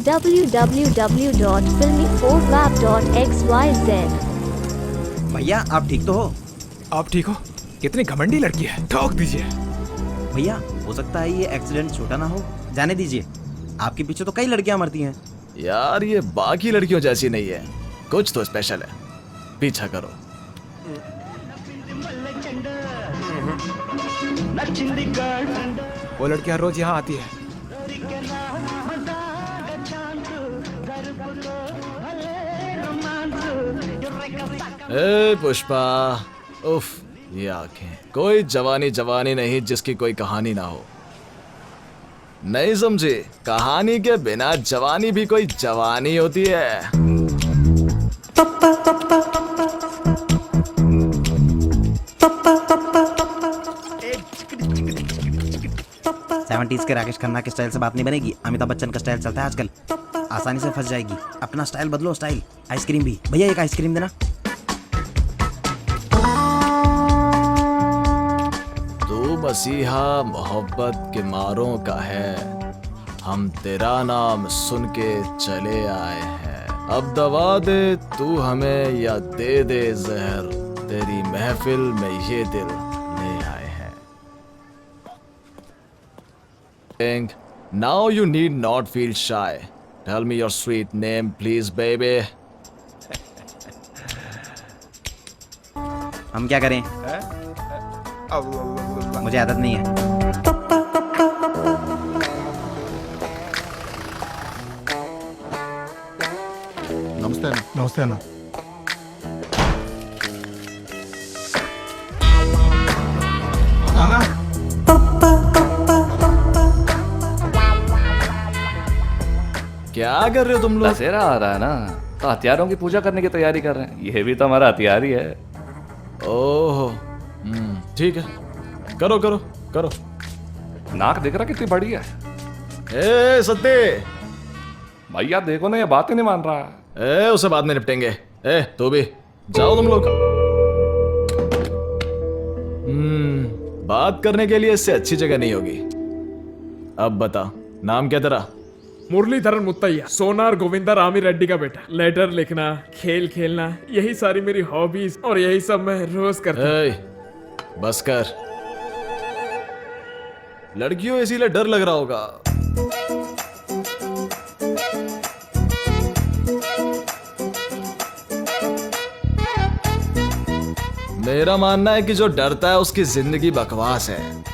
www.filmy4wap.xyz। भैया आप ठीक तो हो? आप ठीक हो? कितनी घमंडी लड़की है, ठोक दीजिए। भैया हो सकता है ये एक्सीडेंट छोटा ना हो, जाने दीजिए। आपके पीछे तो कई लड़कियां मरती हैं। यार ये बाकी लड़कियों जैसी नहीं है, कुछ तो स्पेशल है, पीछा करो। वो लड़कियां रोज यहाँ आती है। ए पुष्पा, उफ ये आंखें, कोई जवानी जवानी नहीं जिसकी कोई कहानी ना हो। नहीं समझे? कहानी के बिना जवानी भी कोई जवानी होती है। 70s के राकेश खन्ना के स्टाइल से बात नहीं बनेगी। अमिताभ बच्चन का स्टाइल चलता है आजकल, आसानी से फंस जाएगी। अपना स्टाइल बदलो, स्टाइल। आइसक्रीम भी भैया, एक आइसक्रीम देना। तू मसीहा मोहब्बत के मारों का है, हम तेरा नाम सुन के चले आए हैं। अब दवा दे तू हमें या दे दे जहर, तेरी महफिल में ये दिल ले आए हैं। Now you need not feel shy. Tell me your sweet name, please, baby. हम क्या करें? मुझे आदत नहीं है। नमस्ते ना। नमस्ते ना। क्या कर रहे हो तुम लोग? दशहरा आ रहा है ना, तो हथियारों की पूजा करने की तैयारी कर रहे हैं। ये भी तो हमारा हथियार ही है। ओह ठीक है, करो करो करो। नाक देख रहा कितनी बड़ी है। ए सत्ते भैया देखो ना, ये बात ही नहीं मान रहा है। ए उसे बाद में निपटेंगे। ए तू भी जाओ तुम लोग। बात करने के लिए इससे अच्छी जगह नहीं होगी। अब बता, नाम क्या तेरा? मुरलीधरन मुत्तैया, सोनार गोविंदा रामी रेड्डी का बेटा। लेटर लिखना, खेल खेलना, यही सारी मेरी हॉबीज, और यही सब मैं रोज करता हूं। बस कर। लड़कियों इसीलिए डर लग रहा होगा। मेरा मानना है कि जो डरता है उसकी जिंदगी बकवास है।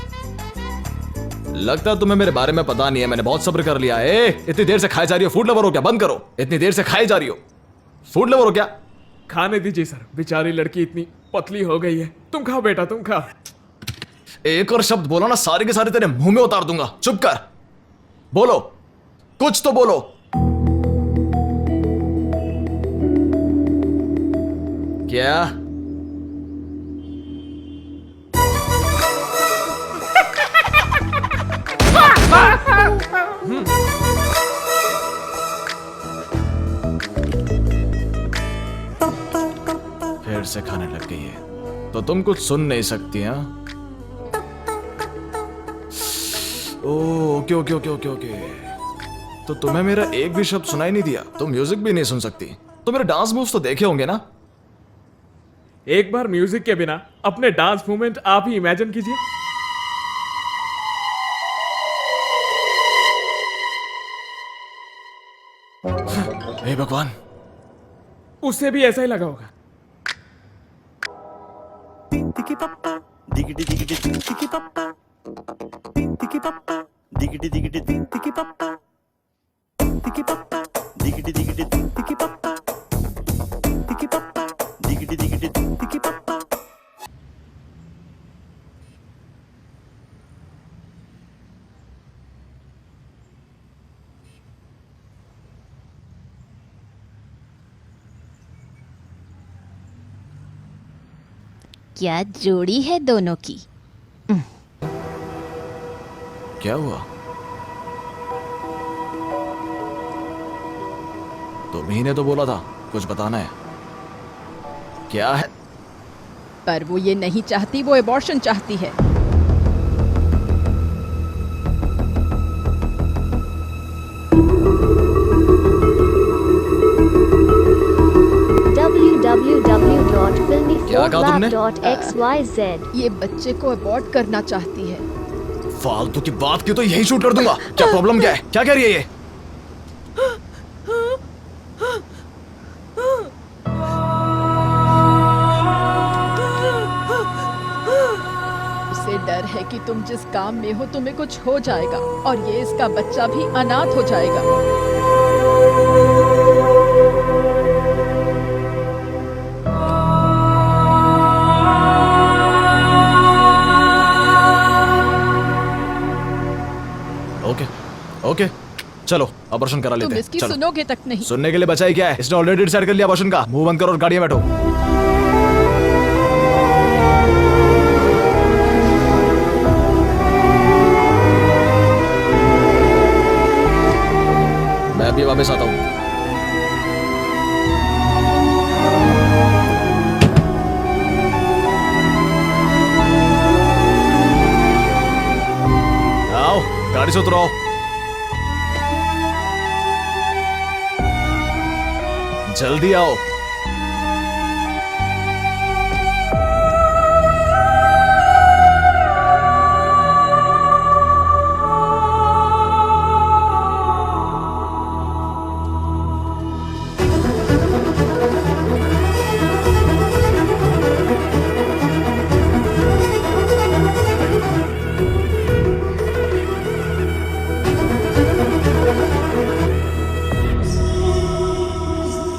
लगता है तुम्हें मेरे बारे में पता नहीं है, मैंने बहुत सब्र कर लिया है। इतनी देर से खाए जा रही हो, फूड लवर हो क्या? बंद करो। इतनी देर से खाए जा रही हो, फूड लवर हो क्या? खाने दीजिए सर, बेचारी लड़की इतनी पतली हो गई है। तुम खाओ बेटा, तुम खाओ। एक और शब्द बोलो ना, सारे के सारे तेरे मुंह में उतार दूंगा। चुप कर, बोलो कुछ तो बोलो। क्या? फिर से खाने लग गई है, तो तुम कुछ सुन नहीं सकती? हाँ, okay okay okay okay okay. तो तुम्हें मेरा एक भी शब्द सुनाई नहीं दिया? तुम म्यूजिक भी नहीं सुन सकती? तो मेरे डांस मूव्स तो देखे होंगे ना? एक बार म्यूजिक के बिना अपने डांस मूवमेंट आप ही इमेजिन कीजिए। हे भगवान, उसे भी ऐसा ही लगा होगा। क्या जोड़ी है दोनों की। क्या हुआ? तुम्ही ने तो बोला था कुछ बताना है। क्या है? पर वो ये नहीं चाहती, वो एबॉर्शन चाहती है। क्या कहा तुमने? www.filmyfolklab.xyz ये बच्चे को अबॉर्ट करना चाहती है। फालतू की बात की तो यही शूट कर दूंगा। क्या प्रॉब्लम क्या है? क्या कह रही है ये? उसे डर है कि तुम जिस काम में हो तुम्हें कुछ हो जाएगा और ये इसका बच्चा भी अनाथ हो जाएगा। ओके, चलो अबॉर्शन करा लेते तुम हैं। इसकी चलो। सुनोगे तक नहीं। सुनने के लिए बचा ही क्या है? इसने ऑलरेडी डिसाइड कर लिया अबॉर्शन का। मुंह बंद करो और गाड़ी में बैठो। मैं अभी वापस आता हूँ। आओ, गाड़ी से उतरो। जल्दी आओ।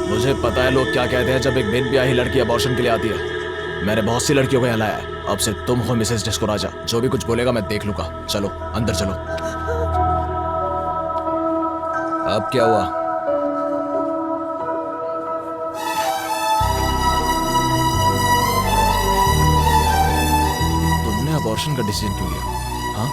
मुझे पता है लोग क्या कहते हैं जब एक बिन ब्याही लड़की अबॉर्शन के लिए आती है। मैंने बहुत सी लड़कियों को यहाँ लाया है। अब सिर्फ तुम हो मिसेस डिस्को राजा। जो भी कुछ बोलेगा मैं देख लूंगा। चलो अंदर चलो। अब क्या हुआ? तुमने अबॉर्शन का डिसीजन क्यों लिया? हाँ?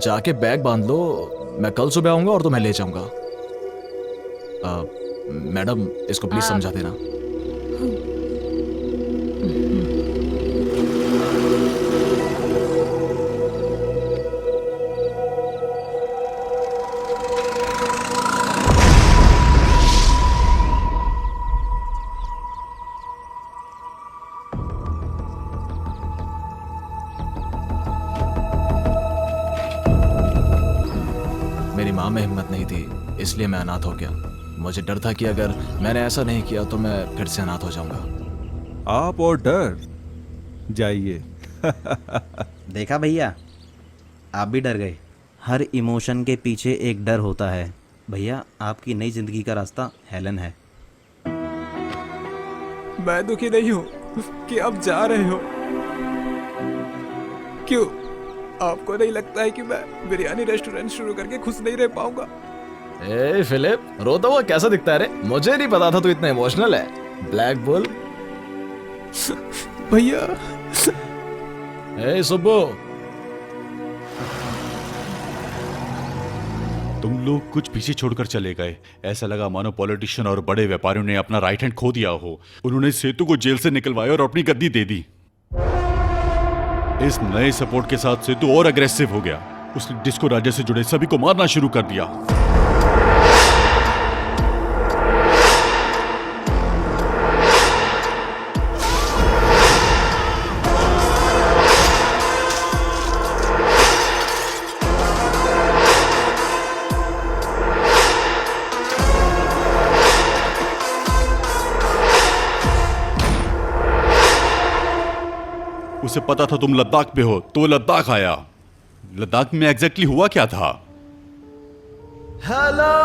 जाके बैग बांध लो। मैं कल सुबह आऊंगा और तुम्हें ले जाऊंगा। मैडम इसको प्लीज समझा देना। मेरी माँ में हिम्मत नहीं थी, इसलिए मैं अनाथ हो गया। मुझे डर था कि अगर मैंने ऐसा नहीं किया तो मैं फिर से अनाथ हो जाऊंगा। आप और डर जाइए। देखा भैया, आप भी डर गए। हर इमोशन के पीछे एक डर होता है। भैया, आपकी नई जिंदगी का रास्ता हेलन है। मैं दुखी नहीं हूँ कि आप जा रहे हो। क्यों? आपको नहीं लगता है कि मैं बिरयानी रेस्टोरेंट शुरू करके खुश नहीं रह पाऊंगा? ए फिलिप, रोता हुआ कैसा दिखता है रे? मुझे नहीं पता था तू इतना इमोशनल है। Black bull. भैया। ए सुब्बू। तुम लोग कुछ पीछे छोड़कर चले गए। ऐसा लगा मानो पॉलिटिशियन और बड़े व्यापारियों ने अपना राइट हैंड खो दिया हो। उन्होंने सेतु को जेल से निकलवाया और अपनी गद्दी दे दी। इस नए सपोर्ट के साथ सेतु और अग्रेसिव हो गया। उसने डिस्को राजा से जुड़े सभी को मारना शुरू कर दिया। उसे पता था तुम लद्दाख पे हो तो वो लद्दाख आया। लद्दाख में एग्जैक्टली हुआ क्या था? हेलो।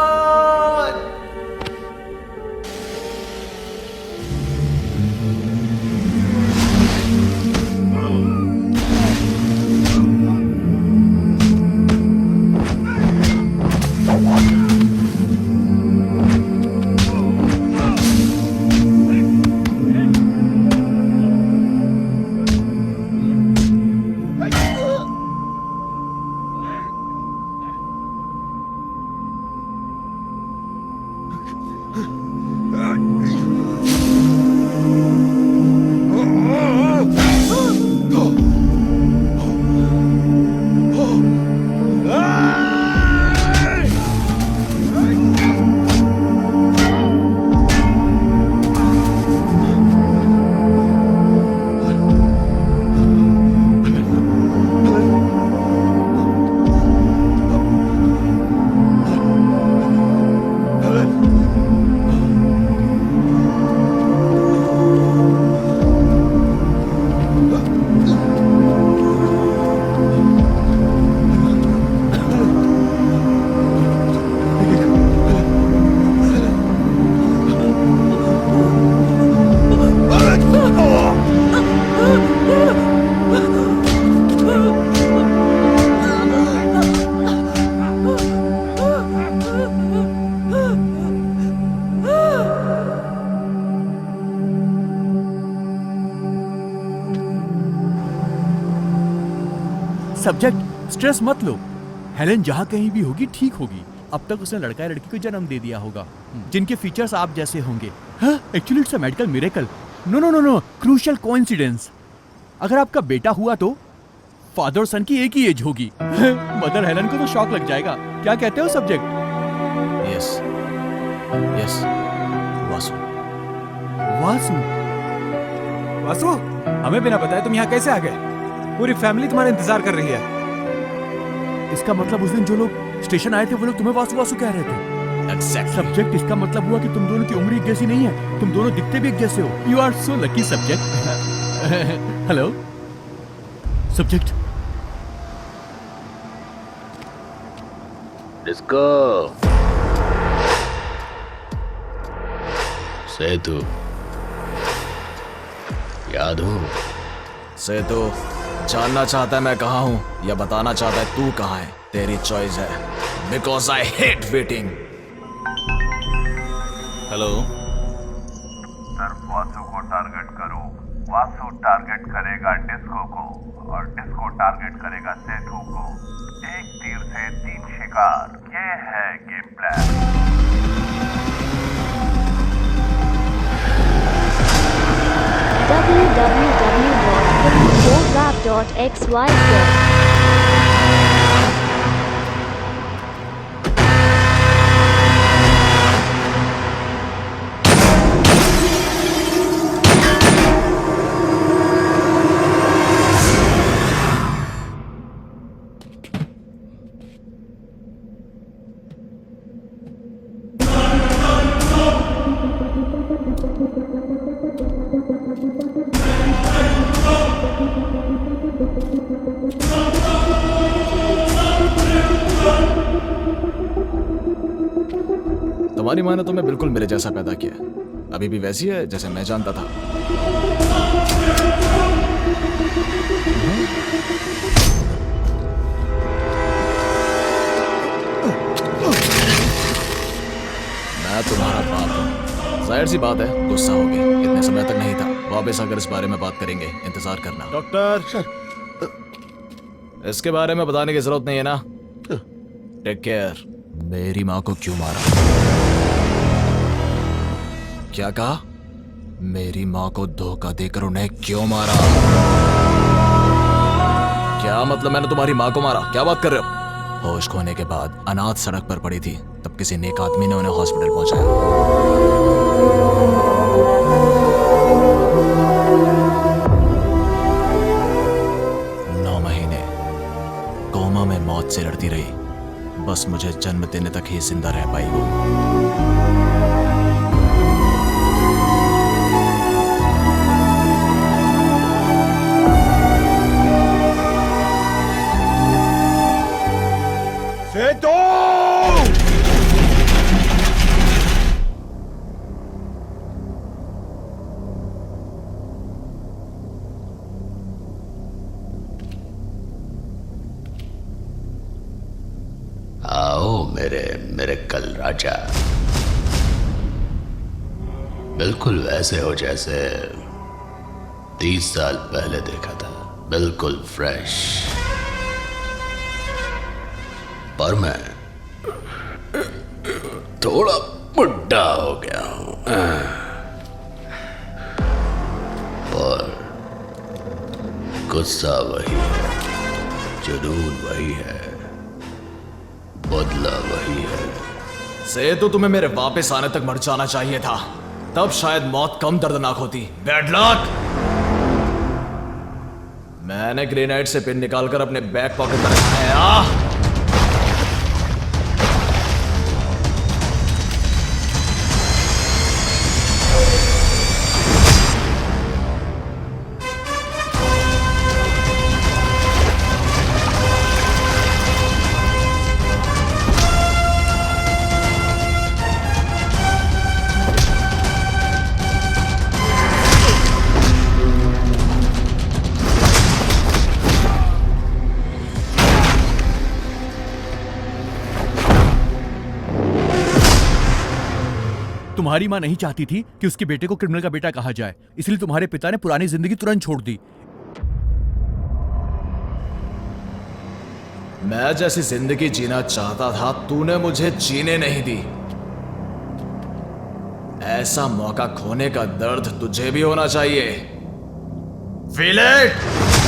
सब्जेक्ट स्ट्रेस मत लो, हेलेन जहाँ कहीं भी होगी ठीक होगी। अब तक उसने लड़का या लड़की को जन्म दे दिया होगा जिनके फीचर्स आप जैसे होंगे। Actually it's a medical miracle. No no no no, crucial coincidence. अगर आपका बेटा हुआ तो फादर और सन की एक ही एज होगी। मदर हेलेन को तो शॉक लग जाएगा। क्या कहते हो subject? Yes yes. Vasu Vasu Vasu, हमें बिना बताए तुम यहाँ कैसे आ गए? पूरी फैमिली तुम्हारा इंतजार कर रही है। इसका मतलब उस दिन जो लोग स्टेशन आए थे वो लोग तुम्हें वासु वासु कह रहे थे। सब्जेक्ट, इसका मतलब हुआ कि तुम दोनों की उम्र एक जैसी नहीं है, तुम दोनों दिखते भी एक जैसे हो। You are so lucky subject. Hello subject. Disco Setu, याद हो? सेतु जानना चाहता है मैं कहाँ हूँ या बताना चाहता है तू कहाँ है? तेरी चॉइस है, because I hate waiting. Hello sir, Vasu को टारगेट करो। वासु टारगेट करेगा डिस्को को और डिस्को टारगेट करेगा सेतु को। एक तीर से 3 शिकार, ये है गेम प्लान। www.rap.xyz तुम्हारी माँ ने तुम्हें बिल्कुल मेरे जैसा पैदा किया, अभी भी वैसी है जैसे मैं जानता था। मैं तुम्हारा बाप हूँ। जाहिर सी बात है गुस्सा हो गया, इतने समय तक नहीं था। वापस अगर इस बारे में बात करेंगे इंतजार करना। डॉक्टर, इसके बारे में बताने की जरूरत नहीं है ना। Take care. मेरी माँ को क्यों मारा? क्या कहा? मेरी माँ को धोखा देकर उन्हें क्यों मारा? क्या मतलब मैंने तुम्हारी माँ को मारा? क्या बात कर रहे हो? होश खोने के बाद अनाथ सड़क पर पड़ी थी, तब किसी नेक आदमी ने उन्हें हॉस्पिटल पहुंचाया। 9 महीने कोमा में मौत से लड़ती रही, बस मुझे जन्म देने तक ही जिंदा रह पाई वो। मेरे कल राजा बिल्कुल वैसे हो जैसे 30 साल पहले देखा था, बिल्कुल फ्रेश। पर मैं थोड़ा बुढ़ा हो गया हूं और गुस्सा वही है, जुनून वही है, बदला वही है। सेतु, तुम्हें मेरे वापस आने तक मर जाना चाहिए था, तब शायद मौत कम दर्दनाक होती। Bad luck. मैंने ग्रेनाइट से पिन निकालकर अपने बैक पॉकेट में रखा है। तुम्हारी मां नहीं चाहती थी कि उसके बेटे को क्रिमिनल का बेटा कहा जाए, इसलिए तुम्हारे पिता ने पुरानी जिंदगी तुरंत छोड़ दी। मैं जैसी जिंदगी जीना चाहता था, तूने मुझे जीने नहीं दी। ऐसा मौका खोने का दर्द तुझे भी होना चाहिए। Feel it.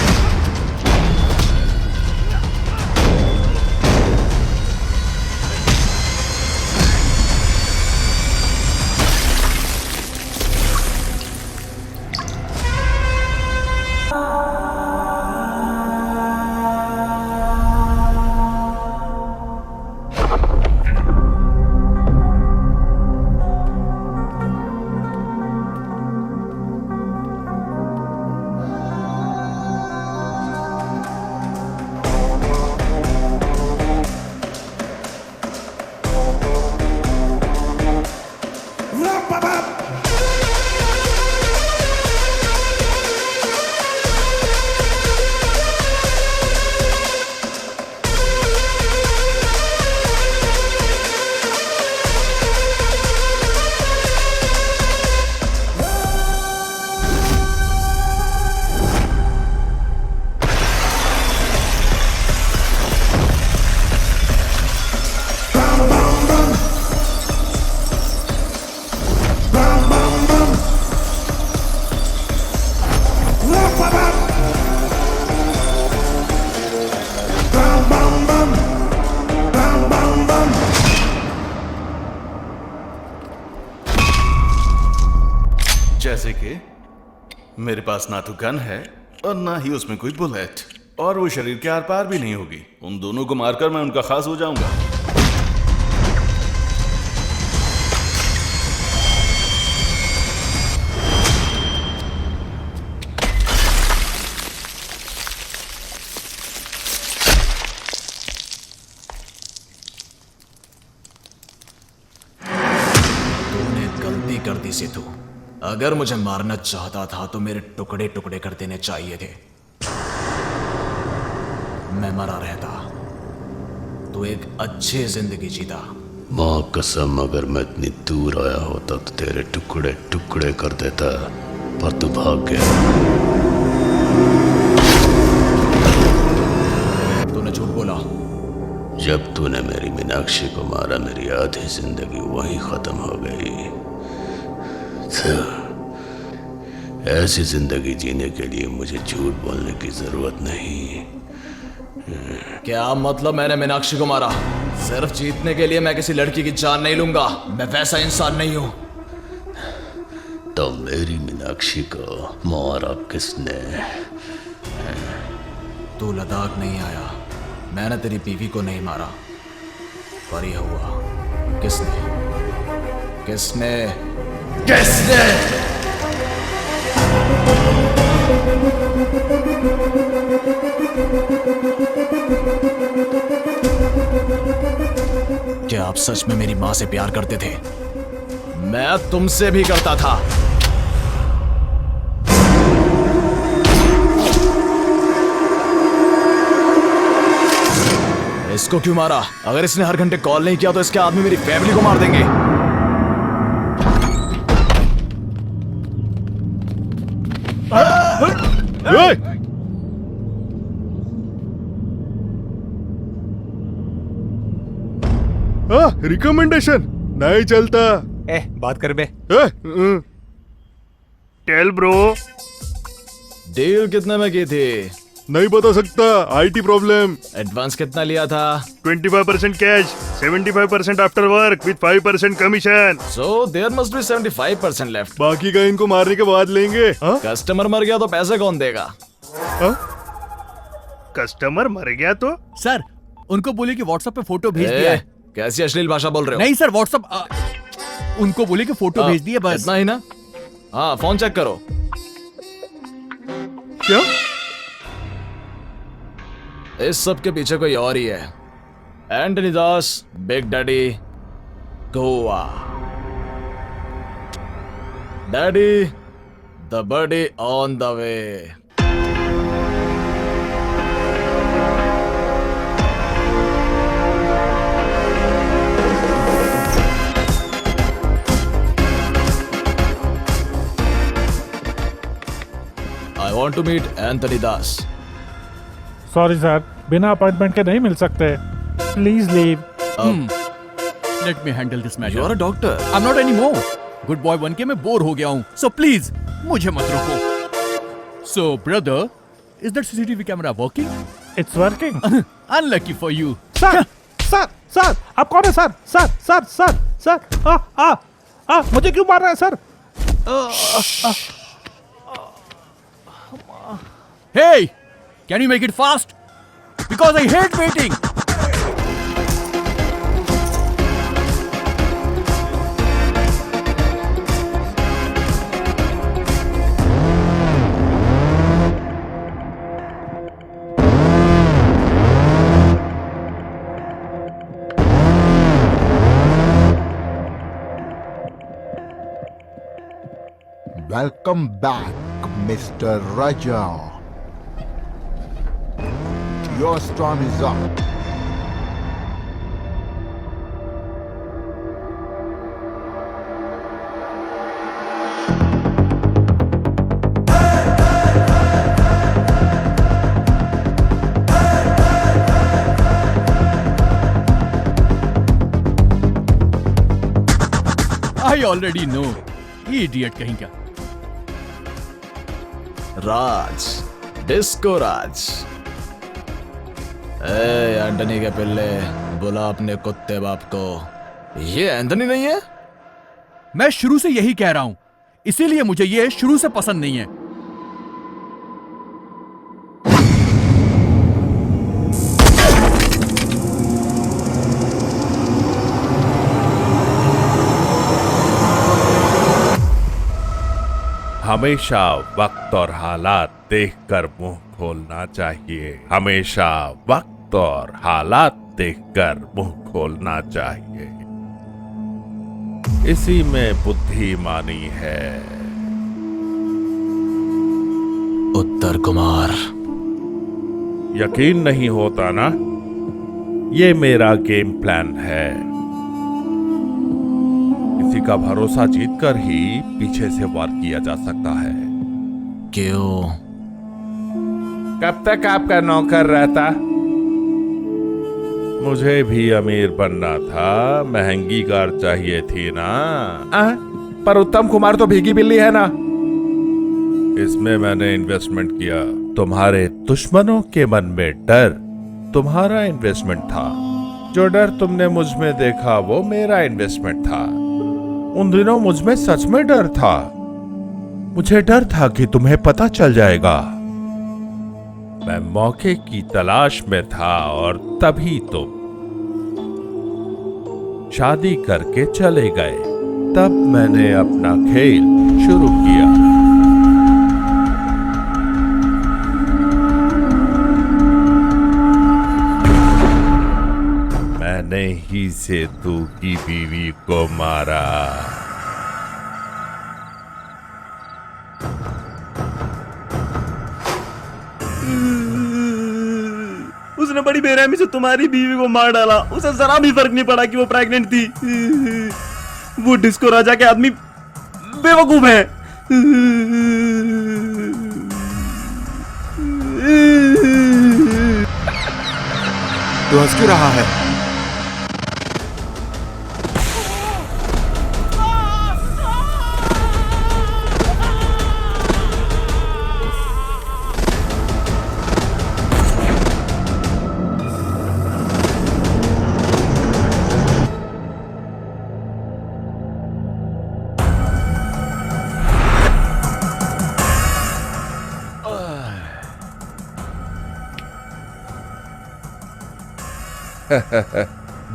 जैसे कि मेरे पास ना तो गन है और ना ही उसमें कोई बुलेट, और वो शरीर के आर पार भी नहीं होगी। उन दोनों को मारकर मैं उनका खास हो जाऊंगा। तूने गलती कर दी सेतु। अगर मुझे मारना चाहता था तो मेरे टुकड़े टुकड़े कर देने चाहिए थे। मैं मरा रहता, तो एक अच्छी जिंदगी जीता। मां कसम, अगर मैं इतनी दूर आया होता तो तेरे टुकड़े टुकड़े कर देता, पर तू भाग गया। तूने झूठ बोला। जब तूने मेरी मीनाक्षी को मारा, मेरी आधी जिंदगी वहीं खत्म हो गई। ऐसी जिंदगी जीने के लिए मुझे झूठ बोलने की जरूरत नहीं। क्या मतलब मैंने मीनाक्षी को मारा? सिर्फ जीतने के लिए मैं किसी लड़की की जान नहीं लूंगा। मैं वैसा इंसान नहीं हूं। तो मेरी मीनाक्षी को मारा किसने? तू लद्दाख नहीं आया, मैंने तेरी बीवी को नहीं मारा, पर यह हुआ। किसने किसने किसने? क्या आप सच में मेरी मां से प्यार करते थे? मैं तुमसे भी करता था। इसको क्यों मारा? अगर इसने हर घंटे कॉल नहीं किया तो इसके आदमी मेरी फैमिली को मार देंगे। रिकमेंडेशन नहीं चलता। बात कर बे। Tell bro. डील कितने में की थी? नहीं बता सकता, आईटी प्रॉब्लम। एडवांस कितना लिया था? 25% cash, 75% after work with 5% commission. So there must be 75% left. बाकी का इनको मारने के बाद लेंगे। कस्टमर मर गया तो पैसे कौन देगा? कस्टमर मर गया तो? सर उनको बोलिए कि व्हाट्सएप पे फोटो भेज दिया है। कैसी अश्लील भाषा बोल रहे हो? नहीं सर, व्हाट्सएप उनको बोलिए कि फोटो भेज दिए बस। इतना ही ना? हाँ फोन चेक करो। क्या? इस सब के पीछे कोई और ही है। Antony Das, big daddy, Goa. Daddy, the body on the way. I want to meet Anthony Das. Sorry sir, बिना अपॉइंटमेंट के नहीं मिल सकते। Please leave. Let me handle this matter. You are a doctor. I am not anymore. Good boy बन के मैं bore हो गया हूँ, सो प्लीज मुझे मत रोको। सो brother, is that CCTV camera working? It's working. Unlucky for you. Sir sir sir, आप कौन है sir? Sir sir sir sir, मुझे क्यों मार रहे हैं sir? Hey, can you make it fast? Because I hate waiting. Welcome back, Mr. Raja. Your storm is up. I already know. Idiot कहीं का। राज, डिस्को राज। एंटनी के पिल्ले, बुला अपने कुत्ते बाप को। ये एंटनी नहीं है? मैं शुरू से यही कह रहा हूं, इसीलिए मुझे ये शुरू से पसंद नहीं है। हमेशा वक्त और हालात देखकर मुंह खोलना चाहिए। हमेशा वक्त और हालात देखकर मुंह खोलना चाहिए। इसी में बुद्धिमानी है। उत्तर कुमार। यकीन नहीं होता ना? ये मेरा गेम प्लान है। किसी का भरोसा जीतकर ही पीछे से वार किया जा सकता है। क्यों? कब तक आपका नौकर रहता? मुझे भी अमीर बनना था, महंगी कार चाहिए थी ना। पर उत्तम कुमार तो भीगी बिल्ली है ना। इसमें मैंने इन्वेस्टमेंट किया। तुम्हारे दुश्मनों के मन में डर तुम्हारा इन्वेस्टमेंट था। जो डर तुमने मुझ में देखा वो मेरा इन्वेस्टमेंट था। उन दिनों मुझ में सच में डर था। मुझे डर था कि तुम्हें पता चल जाएगा। मैं मौके की तलाश में था और तभी तुम शादी करके चले गए। तब मैंने अपना खेल शुरू किया। मैंने ही सेतु की बीवी को मारा। उसने बड़ी बेरहमी से तुम्हारी बीवी को मार डाला। उसे जरा भी फर्क नहीं पड़ा कि वो प्रेग्नेंट थी। वो डिस्को राजा के आदमी बेवकूफ है। तू हंस क्यों रहा है?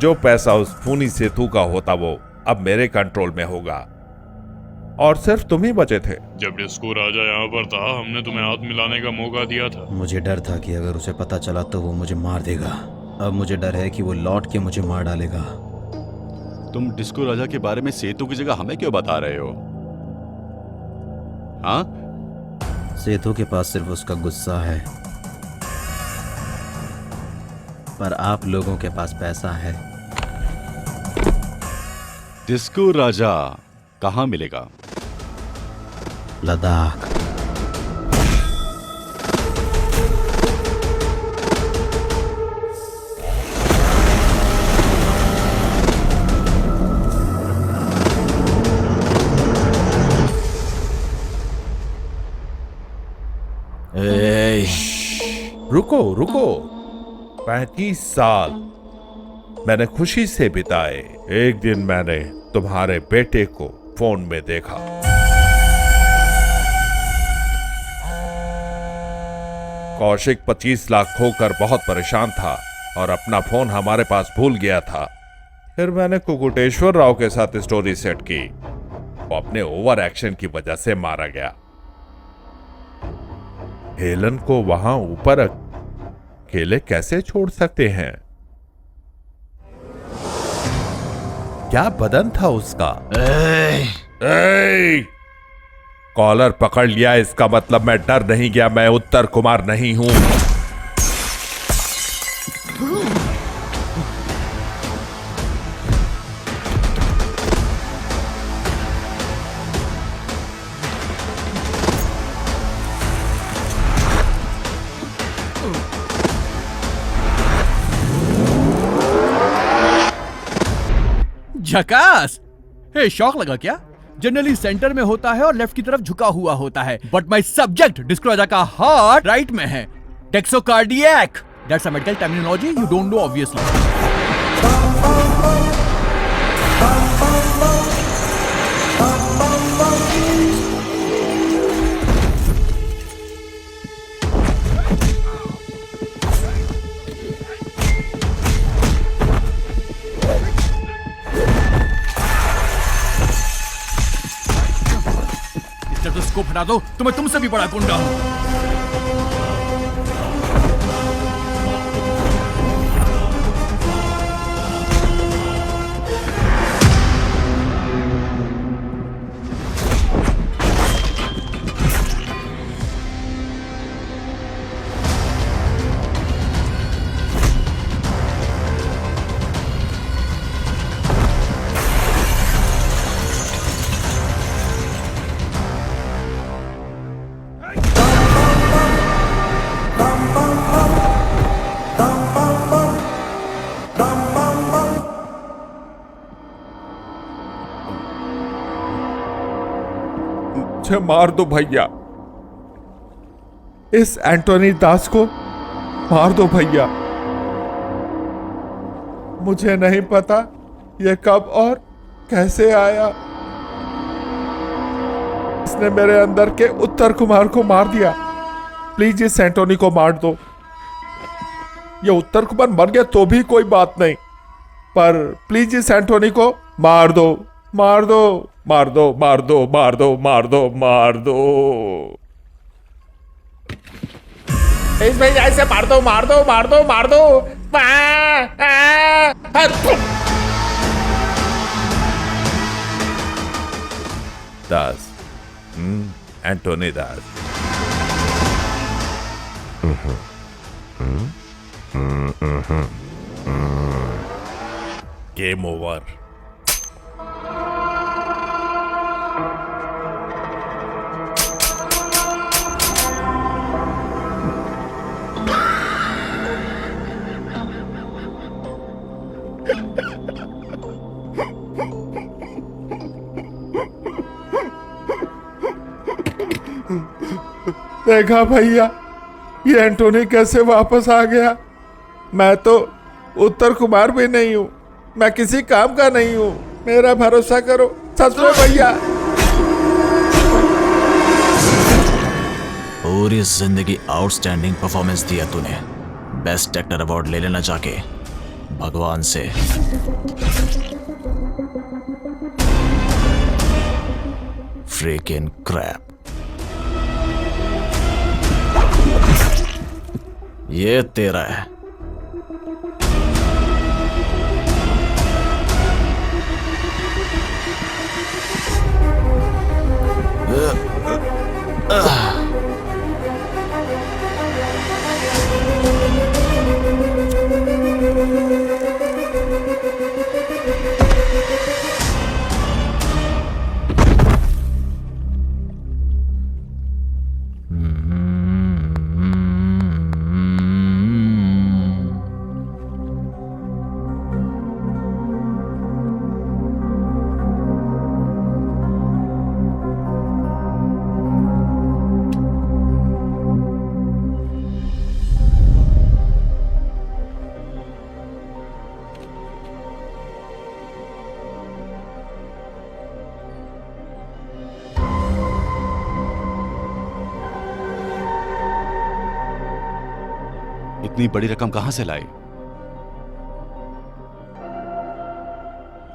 जो पैसा उस खूनी सेतु का होता वो अब मेरे कंट्रोल में होगा और सिर्फ तुम ही बचे थे। जब डिस्को राजा यहाँ पर था हमने तुम्हें हाथ मिलाने का मौका दिया था। मुझे डर था कि अगर उसे पता चला तो वो मुझे मार देगा। अब मुझे डर है कि वो लौट के मुझे मार डालेगा। तुम डिस्को राजा के बारे में सेतु की जगह हमें क्यों बता रहे हो? हाँ? सेतु के पास सिर्फ उसका गुस्सा है, पर आप लोगों के पास पैसा है। डिस्को राजा कहाँ मिलेगा? लद्दाख। रुको रुको, 35 साल मैंने खुशी से बिताए। एक दिन मैंने तुम्हारे बेटे को फोन में देखा। कौशिक 25 लाख खोकर बहुत परेशान था और अपना फोन हमारे पास भूल गया था। फिर मैंने कुकुटेश्वर राव के साथ स्टोरी सेट की। वो अपने ओवर एक्शन की वजह से मारा गया। हेलन को वहां ऊपर अकेले कैसे छोड़ सकते हैं? क्या बदन था उसका? कॉलर पकड़ लिया, इसका मतलब मैं डर नहीं गया। मैं उत्तर कुमार नहीं हूं। झकास! हे, शौक लगा क्या? जनरली सेंटर में होता है और लेफ्ट की तरफ झुका हुआ होता है, but my subject disco Raja का हार्ट राइट में है। Dextrocardiac, that's a medical terminology you don't know obviously. Stethoscope हटा दो, तो मैं तुमसे भी बड़ा गुंडा हूं। मार दो भैया, इस एंटोनी दास को मार दो भैया। मुझे नहीं पता ये कब और कैसे आया। इसने मेरे अंदर के उत्तर कुमार को मार दिया। प्लीज इस एंटोनी को मार दो। ये उत्तर कुमार मर गया तो भी कोई बात नहीं, पर प्लीज इस एंटोनी को मार दो, मार दो, मार दो, मार दो, मार दो, मार दो, मार दो। इस भाई ऐसे मार दो, मार दो, मार दो, मार दो। Das, Antony Das. Game over. देखा भैया, ये एंटोनी कैसे वापस आ गया। मैं तो उत्तर कुमार भी नहीं हूँ, मैं किसी काम का नहीं हूँ, मेरा भरोसा करो सच में भैया। पूरी जिंदगी आउटस्टैंडिंग परफॉर्मेंस दिया तूने, बेस्ट एक्टर अवार्ड ले लेना जाके भगवान से। Freaking crap. ये तेरा है। इतनी बड़ी रकम कहां से लाए?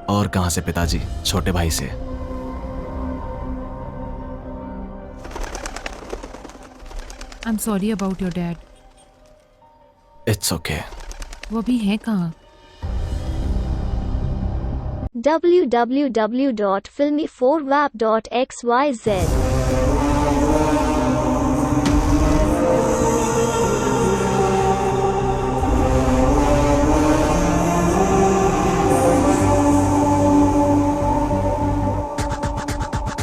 और कहां से पिताजी, छोटे भाई से। I'm sorry about your dad. It's okay. वो भी है कहाँ? www.filmy4wap.xyz